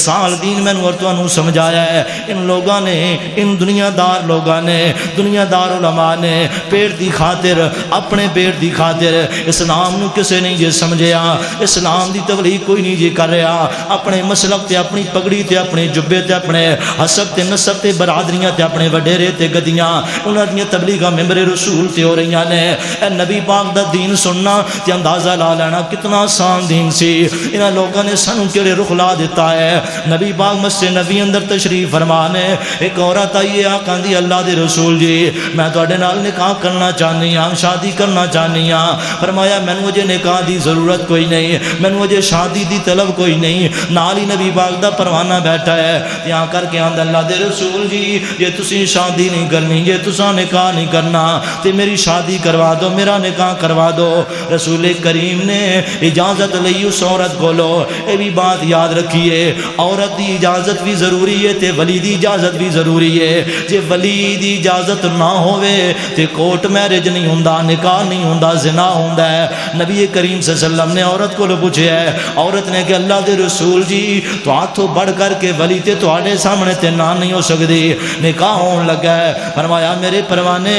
سال دین میں اور تانوں سمجھایا ہے۔ ان لوگاں نے، ان دنیا دار لوگاں نے، دنیا دار دار علماء نے پیٹ دی خاطر اپنے پیٹ دی خاطر اسلام نو کسے نہیں جے سمجھیا اسلام دی تبلیغ کوئی نہیں جے کر رہا اپنے مسلک تے اپنی پگڑی تے اپنے جبے تے اپنے حسب تے نسب تے برادریاں تے اپنے وڈیرے تے گدیاں انہاں دی تبلیغاں ممبر رسول تے ہو رہی نے اے نبی پاک دا دین سننا تے اندازہ لا لینا کتنا آسان دین سی انہاں لوگاں نے سانو کیڑے رخ لا دیتا ہے نبی پاک مسجد نبی اندر تشریف فرمانے ایک عورت آئی ہے کہندی اللہ دے رسول جی میں تواڈے نال نکاح کرنا چاہنی ہاں شادی کرنا چاہنی ہاں فرمایا مینوں اجے نکاح دی ضرورت کوئی نہیں مینوں اجے شادی دی طلب کوئی نہیں نال ہی نبی پاک دا پروانہ بیٹھا ہے تے آ کر کے آندا اللہ دے رسول جی جے تسی شادی نہیں کرنی جے تساں نکاح نہیں کرنا تے میری شادی کروا دو میرا نکاح کروا دو رسول کریم نے اجازت لئی اس عورت کولو اے بھی بات یاد رکھیے عورت دی اجازت بھی ضروری ہے تے ولی دی اجازت بھی ضروری ہے جے ولی دی اجازت نہ ہوئے تے کوٹ میرج نہیں ہوندا نکاح نہیں ہوندا زنا ہوندا ہے نبی کریم صلی اللہ علیہ وسلم نے عورت کو پوچھا ہے عورت نے کہ اللہ دے رسول جی تو ہاتھوں بڑھ کر کے ولی تے تواڈے سامنے تے نہ نہیں ہو سکدی نکاح ہون لگا ہے فرمایا میرے پروانے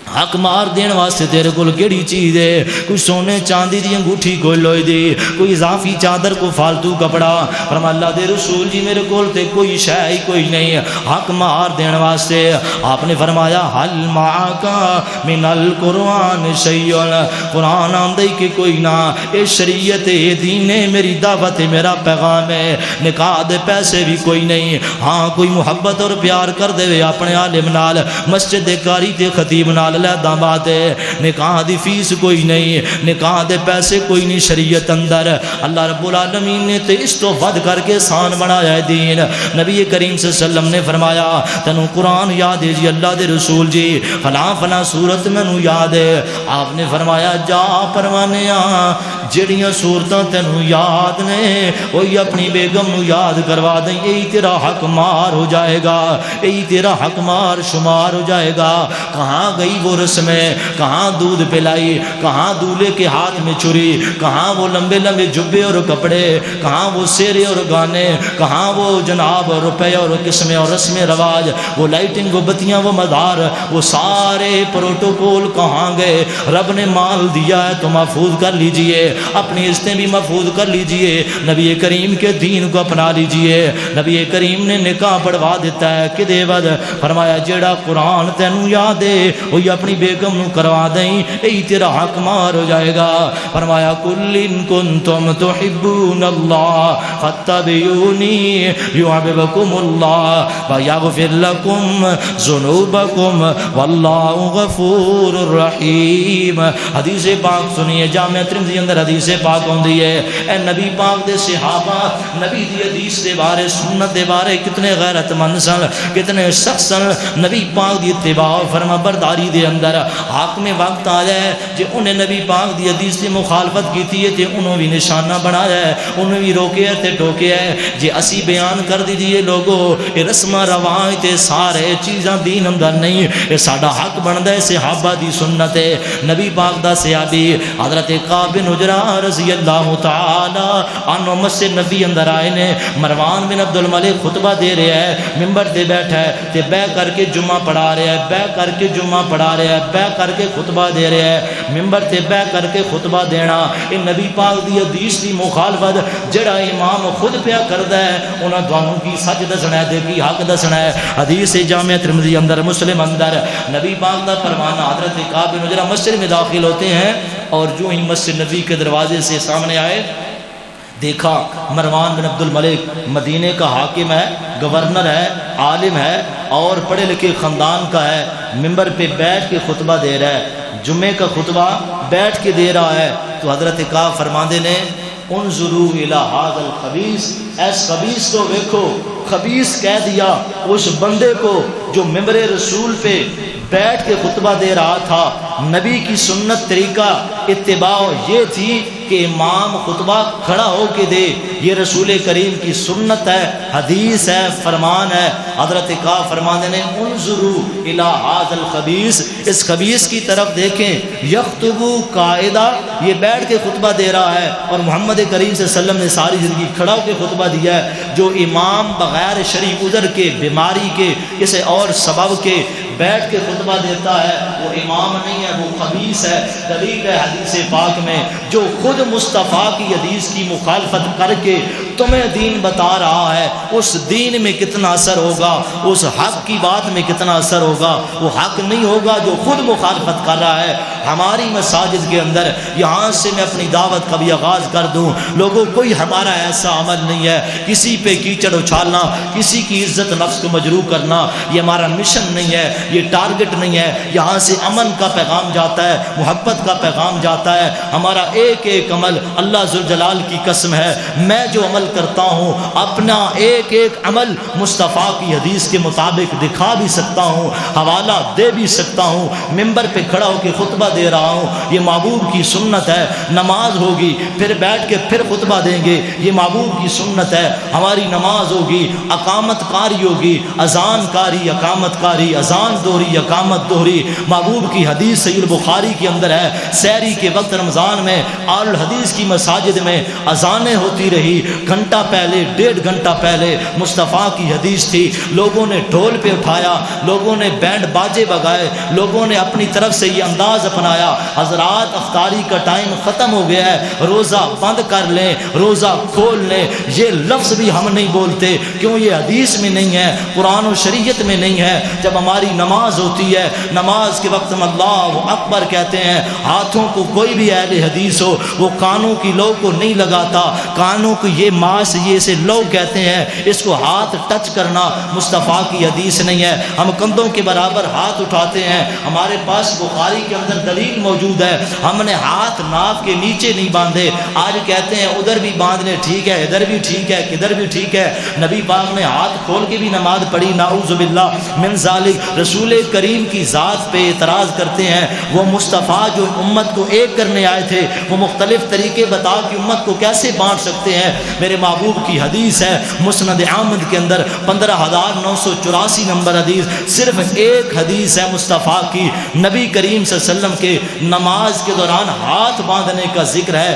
حق مار دین واسطے تیرے کول کیڑی چیز ہے کوئی سونے چاندی دی انگوٹھی کوئی لوئی دی کوئی اضافی چادر کو فالتو کپڑا فرمایا اللہ دے رسول جی میرے کول تے کوئی شے ہی کوئی نہیں حق مار دین واسطے آپ نے فرمایا حل معاکا من القرآن شیئن قرآن آندے کہ کوئی نہ اے شریعت اے دین ہے میری دعوت ہے میرا پیغام ہے نکاح دے پیسے بھی کوئی نہیں ہاں کوئی محبت اور پیار کر دے اپنے عالم نال مسجد دے قاری تے خطیب نال علیحدہ بات ہے نکاح دی فیس کوئی نہیں نکاح دے پیسے کوئی نہیں شریعت اندر اللہ رب العالمین نے تے اس تو ود کر کے سان بنایا ہے دین نبی کریم صلی اللہ علیہ وسلم نے فرمایا تنو قرآن یاد ہے جی اللہ دے رسول جی فلاں فلاں صورت مینوں یاد ہے آپ نے فرمایا جا پروانیاں جڑیاں صورتاں تینوں یاد نے وہی اپنی بیگم نو یاد کروا دیں یہی تیرا حق مار ہو جائے گا یہی تیرا حق مار شمار ہو جائے گا کہاں گئی وہ رسمیں کہاں دودھ پلائی کہاں دولہے کے ہاتھ میں چھری کہاں وہ لمبے لمبے جبے اور کپڑے کہاں وہ سیرے اور گانے کہاں وہ جناب روپے اور قسمیں اور رسم رواج وہ لائٹنگ وہ بتیاں وہ مدار وہ سارے پروٹوکول کہاں گئے رب نے مال دیا ہے تو محفوظ کر لیجئے اپنی عزتیں بھی محفوظ کر لیجئے نبی کریم کے دین کو اپنا لیجئے نبی کریم نے نکاح پڑھوا دیتا ہے کہ دے ود فرمایا جیڑا قرآن تینوں یاد ہے وہی اپنی بیگم نو کروا دیں یہی تیرا حق مار ہو جائے گا فرمایا کل ان کنتم تحبون اللہ فاتبعونی یحببکم اللہ ویغفر لکم ذنوبکم واللہ غفور الرحیم حدیث پاک سنیے جامعہ ترمذی اندر حدیث پاک ہوندی ہے اے نبی پاک دے صحابہ نبی دی حدیث دے بارے سنت دے بارے کتنے غیرت مند سن کتنے سخت سن نبی پاک دی اتباع فرما برداری دے اندر حاکم وقت آیا ہے جے انہیں نبی پاک دی حدیث سے مخالفت کیتی ہے تے انہوں بھی نشانہ بنایا ہے انہوں بھی روکے ہے تے ٹوکے ہے جے اسی بیان کر دیجئے لوگو یہ رسم رواج تے سارے چیزاں دین اندر نہیں یہ ساڈا حق بندا ہے صحابہ دی سنت ہے نبی پاک دا صحابی حضرت کعب بن عجرہ رضی اللہ تعالی عنہ مسجد نبی اندر آئے نے مروان بن عبد الملک خطبہ دے رہا ہے منبر تے بیٹھا ہے تے بے کر کے جمعہ پڑھا رہا ہے بے کر کے جمعہ پڑھا رہا ہے بے کر کے خطبہ دے رہا ہے منبر تے بے کر کے خطبہ دینا یہ نبی پاک دی حدیث دی مخالفت جڑا امام خود پیا کردا ہے انہاں دوانوں کی سچ دسنا ہے تے کی حق دسنا ہے حدیث جامعہ ترمذی اندر مسلم اندر نبی پاک دا فرمانا حضرت کعب بن عجرہ مسجد میں داخل ہوتے ہیں اور جو ہی مسجد نبی کے دروازے سے سامنے آئے دیکھا مروان بن عبد الملک مدینے کا حاکم ہے گورنر ہے عالم ہے اور پڑھے لکھے خاندان کا ہے منبر پہ بیٹھ کے خطبہ دے رہا ہے جمعے کا خطبہ بیٹھ کے دے رہا ہے تو حضرت کعب فرماندے نے انظروا الی ھذا الخبیث اس خبیث کو دیکھو خبیث کہہ دیا اس بندے کو جو منبر رسول پہ بیٹھ کے خطبہ دے رہا تھا نبی کی سنت طریقہ اتباع یہ تھی کہ امام خطبہ کھڑا ہو کے دے یہ رسول کریم کی سنت ہے حدیث ہے فرمان ہے حضرت کا فرمانے نے انظروا الی ھذا الخبیث اس خبیث کی طرف دیکھیں یخطبو قاعدہ یہ بیٹھ کے خطبہ دے رہا ہے اور محمد کریم صلی اللہ علیہ وسلم نے ساری زندگی کھڑا ہو کے خطبہ دیا ہے جو امام بغیر شرعی عذر کے بیماری کے کسی اور سبب کے بیٹھ کے خطبہ دیتا ہے وہ امام نہیں ہے، وہ خبیث ہے۔ دلیل ہے حدیث پاک میں، جو خود مصطفیٰ کی حدیث کی مخالفت کر کے تمہیں دین بتا رہا ہے، اس دین میں کتنا اثر ہوگا، اس حق کی بات میں کتنا اثر ہوگا؟ وہ حق نہیں ہوگا جو خود مخالفت کر رہا ہے۔ ہماری مساجد کے اندر یہاں سے میں اپنی دعوت کا بھی آغاز کر دوں، لوگوں کوئی ہمارا ایسا عمل نہیں ہے کسی پہ کیچڑ اچھالنا، کسی کی عزت نفس کو مجروح کرنا، یہ ہمارا مشن نہیں ہے، یہ ٹارگٹ نہیں ہے۔ یہاں سے امن کا پیغام جاتا ہے، محبت کا پیغام جاتا ہے۔ ہمارا ایک ایک عمل، اللہ ذوالجلال کی قسم ہے، میں جو عمل کرتا ہوں اپنا ایک ایک عمل مصطفیٰ کی حدیث کے مطابق دکھا بھی سکتا ہوں، حوالہ دے بھی سکتا ہوں، ممبر پہ کھڑا ہو کے خطبہ دے رہا ہوں، یہ محبوب کی سنت ہے۔ نماز ہوگی پھر بیٹھ کے پھر خطبہ دیں گے، یہ محبوب کی سنت ہے۔ ہماری نماز ہوگی، اقامت کاری ہوگی، اذان کاری، اقامت کاری، اذان دوہری، اقامت دوہری، محبوب کی حدیث صحیح البخاری کے اندر ہے۔ سحری کے وقت رمضان میں آل الحدیث کی مساجد میں اذانیں ہوتی رہی، گھنٹہ پہلے، 1.5 گھنٹہ پہلے مصطفیٰ کی حدیث تھی، لوگوں نے ڈھول پہ اٹھایا، لوگوں نے بینڈ باجے بگائے، لوگوں نے اپنی طرف سے یہ انداز اپنایا، حضرات افطاری کا ٹائم ختم ہو گیا ہے، روزہ بند کر لیں، روزہ کھول لیں۔ یہ لفظ بھی ہم نہیں بولتے، کیوں؟ یہ حدیث میں نہیں ہے، قرآن و شریعت میں نہیں ہے۔ جب ہماری نماز ہوتی ہے، نماز کے وقت ہم اللہ اکبر کہتے ہیں، ہاتھوں کو کوئی بھی اہل حدیث ہو وہ کانوں کی لو کو نہیں لگاتا، کانوں کو یہ ماس یہ سے لو کہتے ہیں، اس کو ہاتھ ٹچ کرنا مصطفیٰ کی حدیث نہیں ہے۔ ہم کندھوں کے برابر ہاتھ اٹھاتے ہیں، ہمارے پاس بخاری کے اندر دلیل موجود ہے، ہم نے ہاتھ ناف کے نیچے نہیں باندھے۔ آج کہتے ہیں ادھر بھی باندھ لیں، ٹھیک ہے، ادھر بھی ٹھیک ہے، کدھر بھی ٹھیک ہے۔ نبی پاک نے ہاتھ کھول کے بھی نماز پڑھی، نعوذ باللہ من ذالک۔ رسول کریم کی ذات پہ اعتراض کرتے ہیں، وہ مصطفیٰ جو امت کو ایک کرنے آئے تھے، وہ مختلف طریقے بتا کہ امت کو کیسے بانٹ سکتے ہیں؟ میرے محبوب کی حدیث ہے مسند احمد کے اندر 15,984 نمبر حدیث، صرف ایک حدیث ہے مصطفیٰ کی، نبی کریم صلی اللہ علیہ وسلم کے نماز کے دوران ہاتھ باندھنے کا ذکر ہے۔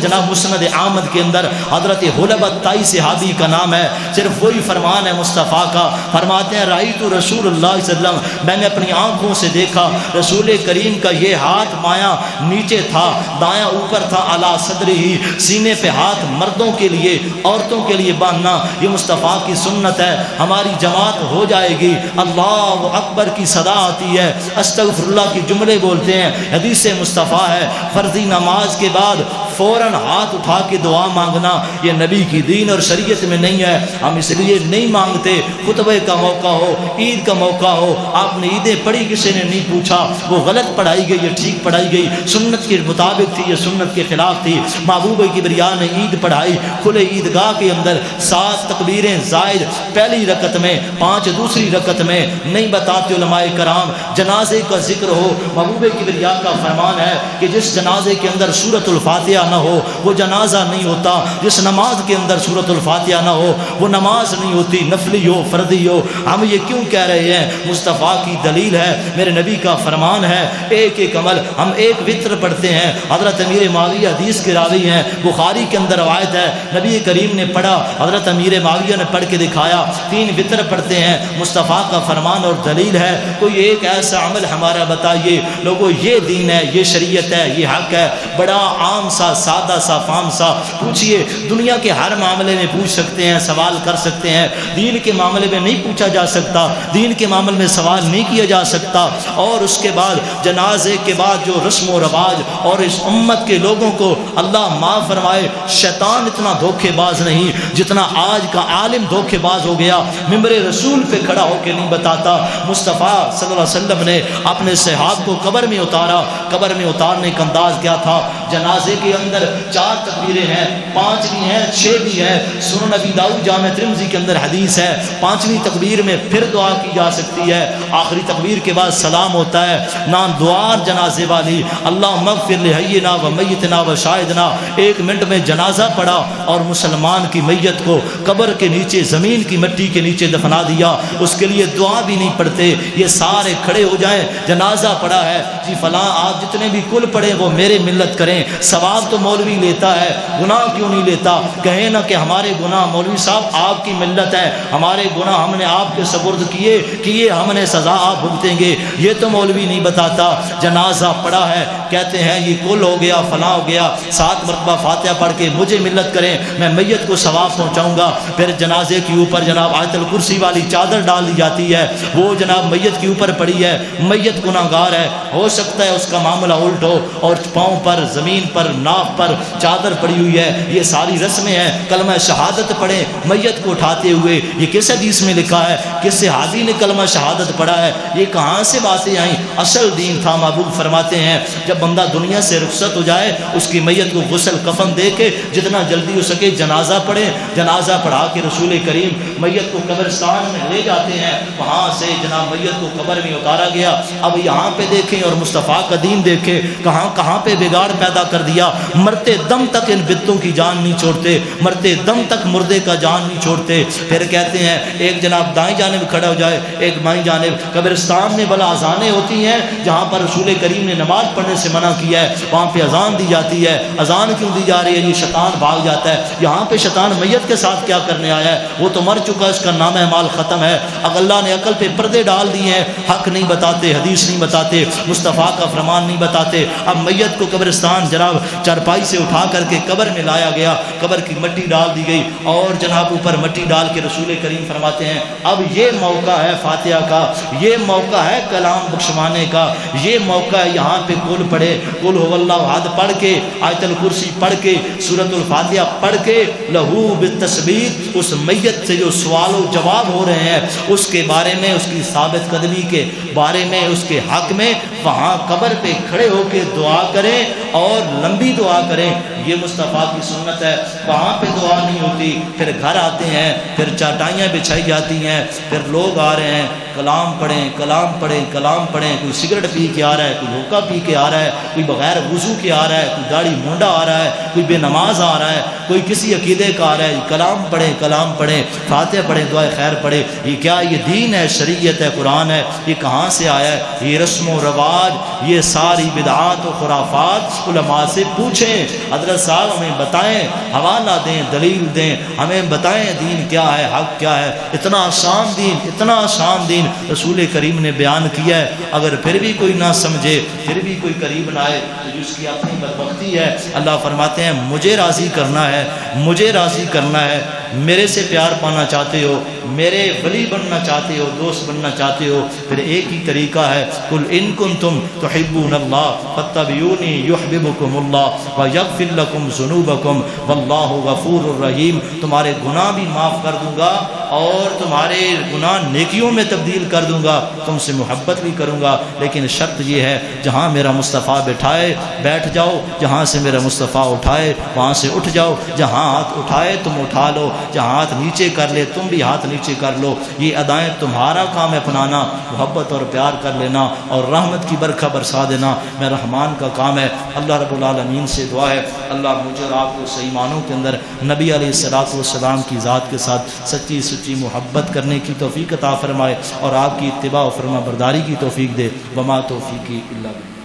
جناب مسند احمد کے اندر حضرت حلبت تائی صحابی کا نام ہے، صرف وہی فرمان ہے مصطفیٰ کا، فرماتے ہیں رأیت رسول اللہ صلی اللہ علیہ وسلم، میں نے اپنی آنکھوں سے دیکھا رسول کریم کا یہ ہاتھ بایاں نیچے تھا، دایاں اوپر تھا، علی صدری ہی، سینے پہ ہاتھ مردوں کے لیے، عورتوں کے لیے باندھنا یہ مصطفیٰ کی سنت ہے۔ ہماری جماعت ہو جائے گی، اللہ اکبر کی صدا آتی ہے، استغفر اللہ کی جملے بولتے ہیں، حدیث مصطفیٰ ہے، فرضی نماز کے بعد فوراً ہاتھ اٹھا کے دعا مانگنا یہ نبی کی دین اور شریعت میں نہیں ہے۔ ہم اس لیے نہیں مانگتے، خطبے کا موقع ہو، عید کا موقع ہو، آپ نے عیدیں پڑھی، کسی نے نہیں پوچھا، وہ غلط پڑھائی گئی یہ ٹھیک پڑھائی گئی، سنت کے مطابق تھی یہ سنت کے خلاف تھی۔ محبوب کبریا نے عید پڑھائی کھلے عیدگاہ کے اندر، 7 تکبیریں زائد پہلی رکعت میں، 5 دوسری رکعت میں، نہیں بتاتے علماء کرام۔ جنازے کا ذکر ہو، محبوب کبریا کا فرمان ہے کہ جس جنازے کے اندر سورۃ الفاتحہ نہ ہو وہ جنازہ نہیں ہوتا، جس نماز کے اندر سورۃ الفاتحہ نہ ہو وہ نماز نہیں ہوتی، نفلی ہو فرضی ہو۔ ہم یہ کیوں کہہ رہے ہیں؟ مصطفیٰ کی دلیل ہے، میرے نبی کا فرمان ہے، ایک ایک عمل۔ ہم ایک وطر پڑھتے ہیں، حضرت امیر معاویہ حدیث کے راوی ہیں، بخاری کے اندر روایت ہے، نبی کریم نے پڑھا، حضرت امیر معاویہ نے پڑھ کے دکھایا، 3 وطر پڑھتے ہیں، مصطفیٰ کا فرمان اور دلیل ہے۔ کوئی ایک ایسا عمل ہمارا بتائیے لوگوں، یہ دین ہے، یہ شریعت ہے، یہ حق ہے، بڑا عام سا سادہ سا فام سا۔ پوچھئے، دنیا کے ہر معاملے میں پوچھ سکتے ہیں، سوال کر سکتے ہیں، دین کے معاملے میں نہیں پوچھا جا سکتا، دین کے معاملے میں سوال نہیں کیا جا سکتا۔ اور اس کے بعد جنازے کے بعد جو رسم و رواج، اور اس امت کے لوگوں کو اللہ معاف فرمائے، شیطان اتنا دھوکے باز نہیں جتنا آج کا عالم دھوکے باز ہو گیا، ممبر رسول پہ کھڑا ہو کے نہیں بتاتا۔ مصطفیٰ صلی اللہ علیہ وسلم نے اپنے صحاب کو قبر میں اتارا، قبر میں اتارنے کا انداز کیا تھا؟ جنازے کے اندر 4 تکبیریں ہیں، 5 بھی ہیں، 6 بھی ہیں، سنن ابی داؤد جامع ترمذی کے اندر حدیث ہے، 5ویں تکبیر میں پھر دعا کی جا سکتی ہے، آخری تکبیر کے بعد سلام ہوتا ہے۔ نام دعا جنازے والی، اللہم اغفر لحینا و میتنا و شاہدنا، 1 منٹ میں جنازہ پڑھا اور مسلمان کی میت میت کو قبر کے نیچے زمین کی مٹی کے نیچے دفنا دیا، اس کے لیے دعا بھی نہیں پڑھتے، یہ سارے کھڑے ہو جائیں، جنازہ پڑا ہے جی فلاں، آپ جتنے بھی کل پڑھیں وہ میرے ملت کریں، ثواب تو مولوی لیتا ہے، گناہ کیوں نہیں لیتا؟ کہیں نہ کہ ہمارے گناہ مولوی صاحب آپ کی ملت ہے، ہمارے گناہ ہم نے آپ کے سپرد کیے ہم نے سزا آپ بھگتیں گے، یہ تو مولوی نہیں بتاتا۔ جنازہ پڑا ہے، کہتے ہیں یہ کل ہو گیا، فلاں ہو گیا، 7 مرتبہ فاتحہ پڑھ کے مجھے ملت کریں، میں میت کو ثواب پہنچاؤں گا۔ پھر جنازے کے اوپر جناب آیت الکرسی والی چادر ڈال دی جاتی ہے، وہ جناب میت کے اوپر پڑی ہے، میت گناہگار ہے، ہو سکتا ہے اس کا معاملہ الٹ ہو، اور پاؤں پر زمین پر ناف پر چادر پڑی ہوئی ہے، یہ ساری رسمیں ہیں، کلمہ شہادت پڑھیں میت کو اٹھاتے ہوئے، یہ کس حدیث میں لکھا ہے؟ کس صحابی نے کلمہ شہادت پڑھا ہے؟ یہ کہاں سے باتیں آئیں؟ اصل دین تھا۔ محبوب فرماتے ہیں جب بندہ دنیا سے رخصت ہو جائے اس کی میت کو غسل کفن دے کے جتنا جلدی ہو سکے جنازہ پڑھیں، جنازہ پڑھا کے رسول کریم میت کو قبرستان میں لے جاتے ہیں، وہاں سے جناب میت کو قبر میں اتارا گیا۔ اب یہاں پہ دیکھیں اور مصطفیٰ کا دین دیکھیں کہاں کہاں پہ بگاڑ پیدا کر دیا، مرتے دم تک ان بتوں کی جان نہیں چھوڑتے، مرتے دم تک مردے کا جان نہیں چھوڑتے۔ پھر کہتے ہیں ایک جناب دائیں جانب کھڑا ہو جائے، ایک بائیں جانب، قبرستان میں بلا اذانیں ہوتی ہیں جہاں پر رسول کریم نے نماز پڑھنے سے منع کیا ہے، وہاں پہ اذان دی جاتی ہے، اذان کیوں دی جا رہی ہے؟ یہ شیطان بھاگ جاتا ہے، یہاں پہ شیطان میت کے ساتھ کیا کرنے آیا ہے؟ وہ تو مر چکا، اس کا نام اعمال ختم ہے۔ اب اللہ نے عقل پہ پردے ڈال دیے ہیں، حق نہیں بتاتے، حدیث نہیں بتاتے، مصطفیٰ کا فرمان نہیں بتاتے۔ اب میت کو قبرستان جناب چارپائی سے اٹھا کر کے قبر میں لایا گیا، قبر کی مٹی ڈال دی گئی، اور جناب اوپر مٹی ڈال کے رسول کریم فرماتے ہیں اب یہ موقع ہے فاتحہ کا، یہ موقع ہے کلام بخشوانے کا، یہ موقع ہے یہاں پہ کل پڑھے، قل هو اللہ احد پڑھ کے، آیت الکرسی پڑھ کے، سورۃ الفاتحہ پڑھ کے، لہو بالتثبیت، اس میت سے جو سوال و جواب ہو رہے ہیں اس کے بارے میں، اس کی ثابت قدمی کے بارے میں، اس کے حق میں وہاں قبر پہ کھڑے ہو کے دعا کریں اور لمبی دعا کریں۔ یہ مصطفیٰ کی سنت ہے، وہاں پہ دعا نہیں ہوتی۔ پھر گھر آتے ہیں، پھر چٹائیاں بچھائی جاتی ہیں، پھر لوگ آ رہے ہیں، کلام پڑھیں کلام پڑھیں کلام پڑھیں، کوئی سگریٹ پی کے آ رہا ہے، کوئی ہوکا پی کے آ رہا ہے، کوئی بغیر وضو کے آ رہا ہے، کوئی داڑھی مونڈا آ رہا ہے، کوئی بے نماز آ رہا ہے، کوئی کسی عقیدے کا آ رہا ہے۔ کلام پڑھیں کلام پڑھیں، فاتحہ پڑھیں، دعائے خیر پڑھیں۔ یہ کیا؟ یہ دین ہے، شریعت ہے، قرآن ہے۔ یہ کہاں سے آیا ہے؟ یہ رسم و رواج، یہ ساری بدعات و خرافات علماء سے پوچھیں، حضرت صاحب ہمیں بتائیں، حوالہ دیں، دلیل دیں، ہمیں بتائیں دین کیا ہے، حق کیا ہے۔ اتنا آسان دین، اتنا آسان دین رسول کریم نے بیان کیا ہے۔ اگر پھر بھی کوئی نہ سمجھے، پھر بھی کوئی قریب نہ آئے تو اس کی اپنی بدبختی ہے۔ اللہ فرماتے ہیں مجھے راضی کرنا ہے، مجھے راضی کرنا ہے، میرے سے پیار پانا چاہتے ہو، میرے ولی بننا چاہتے ہو، دوست بننا چاہتے ہو، پھر ایک ہی طریقہ ہے، قل ان کنتم تحبون اللہ فاتبعونی یحببکم اللہ ویغفر لکم ذنوبکم واللہ غفور الرحیم۔ تمہارے گناہ بھی معاف کر دوں گا اور تمہارے گناہ نیکیوں میں تبدیل کر دوں گا، تم سے محبت بھی کروں گا، لیکن شرط یہ ہے جہاں میرا مصطفیٰ بٹھائے بیٹھ جاؤ، جہاں سے میرا مصطفیٰ اٹھائے وہاں سے اٹھ جاؤ، جہاں ہاتھ اٹھائے تم اٹھا لو، جہاں ہاتھ نیچے کر لے تم بھی ہاتھ نیچے کر لو۔ یہ ادائیں تمہارا کام ہے اپنانا، محبت اور پیار کر لینا اور رحمت کی برکھا برسا دینا میں رحمان کا کام ہے۔ اللہ رب العالمین سے دعا ہے اللہ مجھے اور آپ کو صحیح معنوں کے اندر نبی علیہ الصلوۃ والسلام کی ذات کے ساتھ سچی سچی محبت کرنے کی توفیق عطا فرمائے اور آپ کی اتباع و فرما برداری کی توفیق دے۔ وما توفیقی الا باللہ۔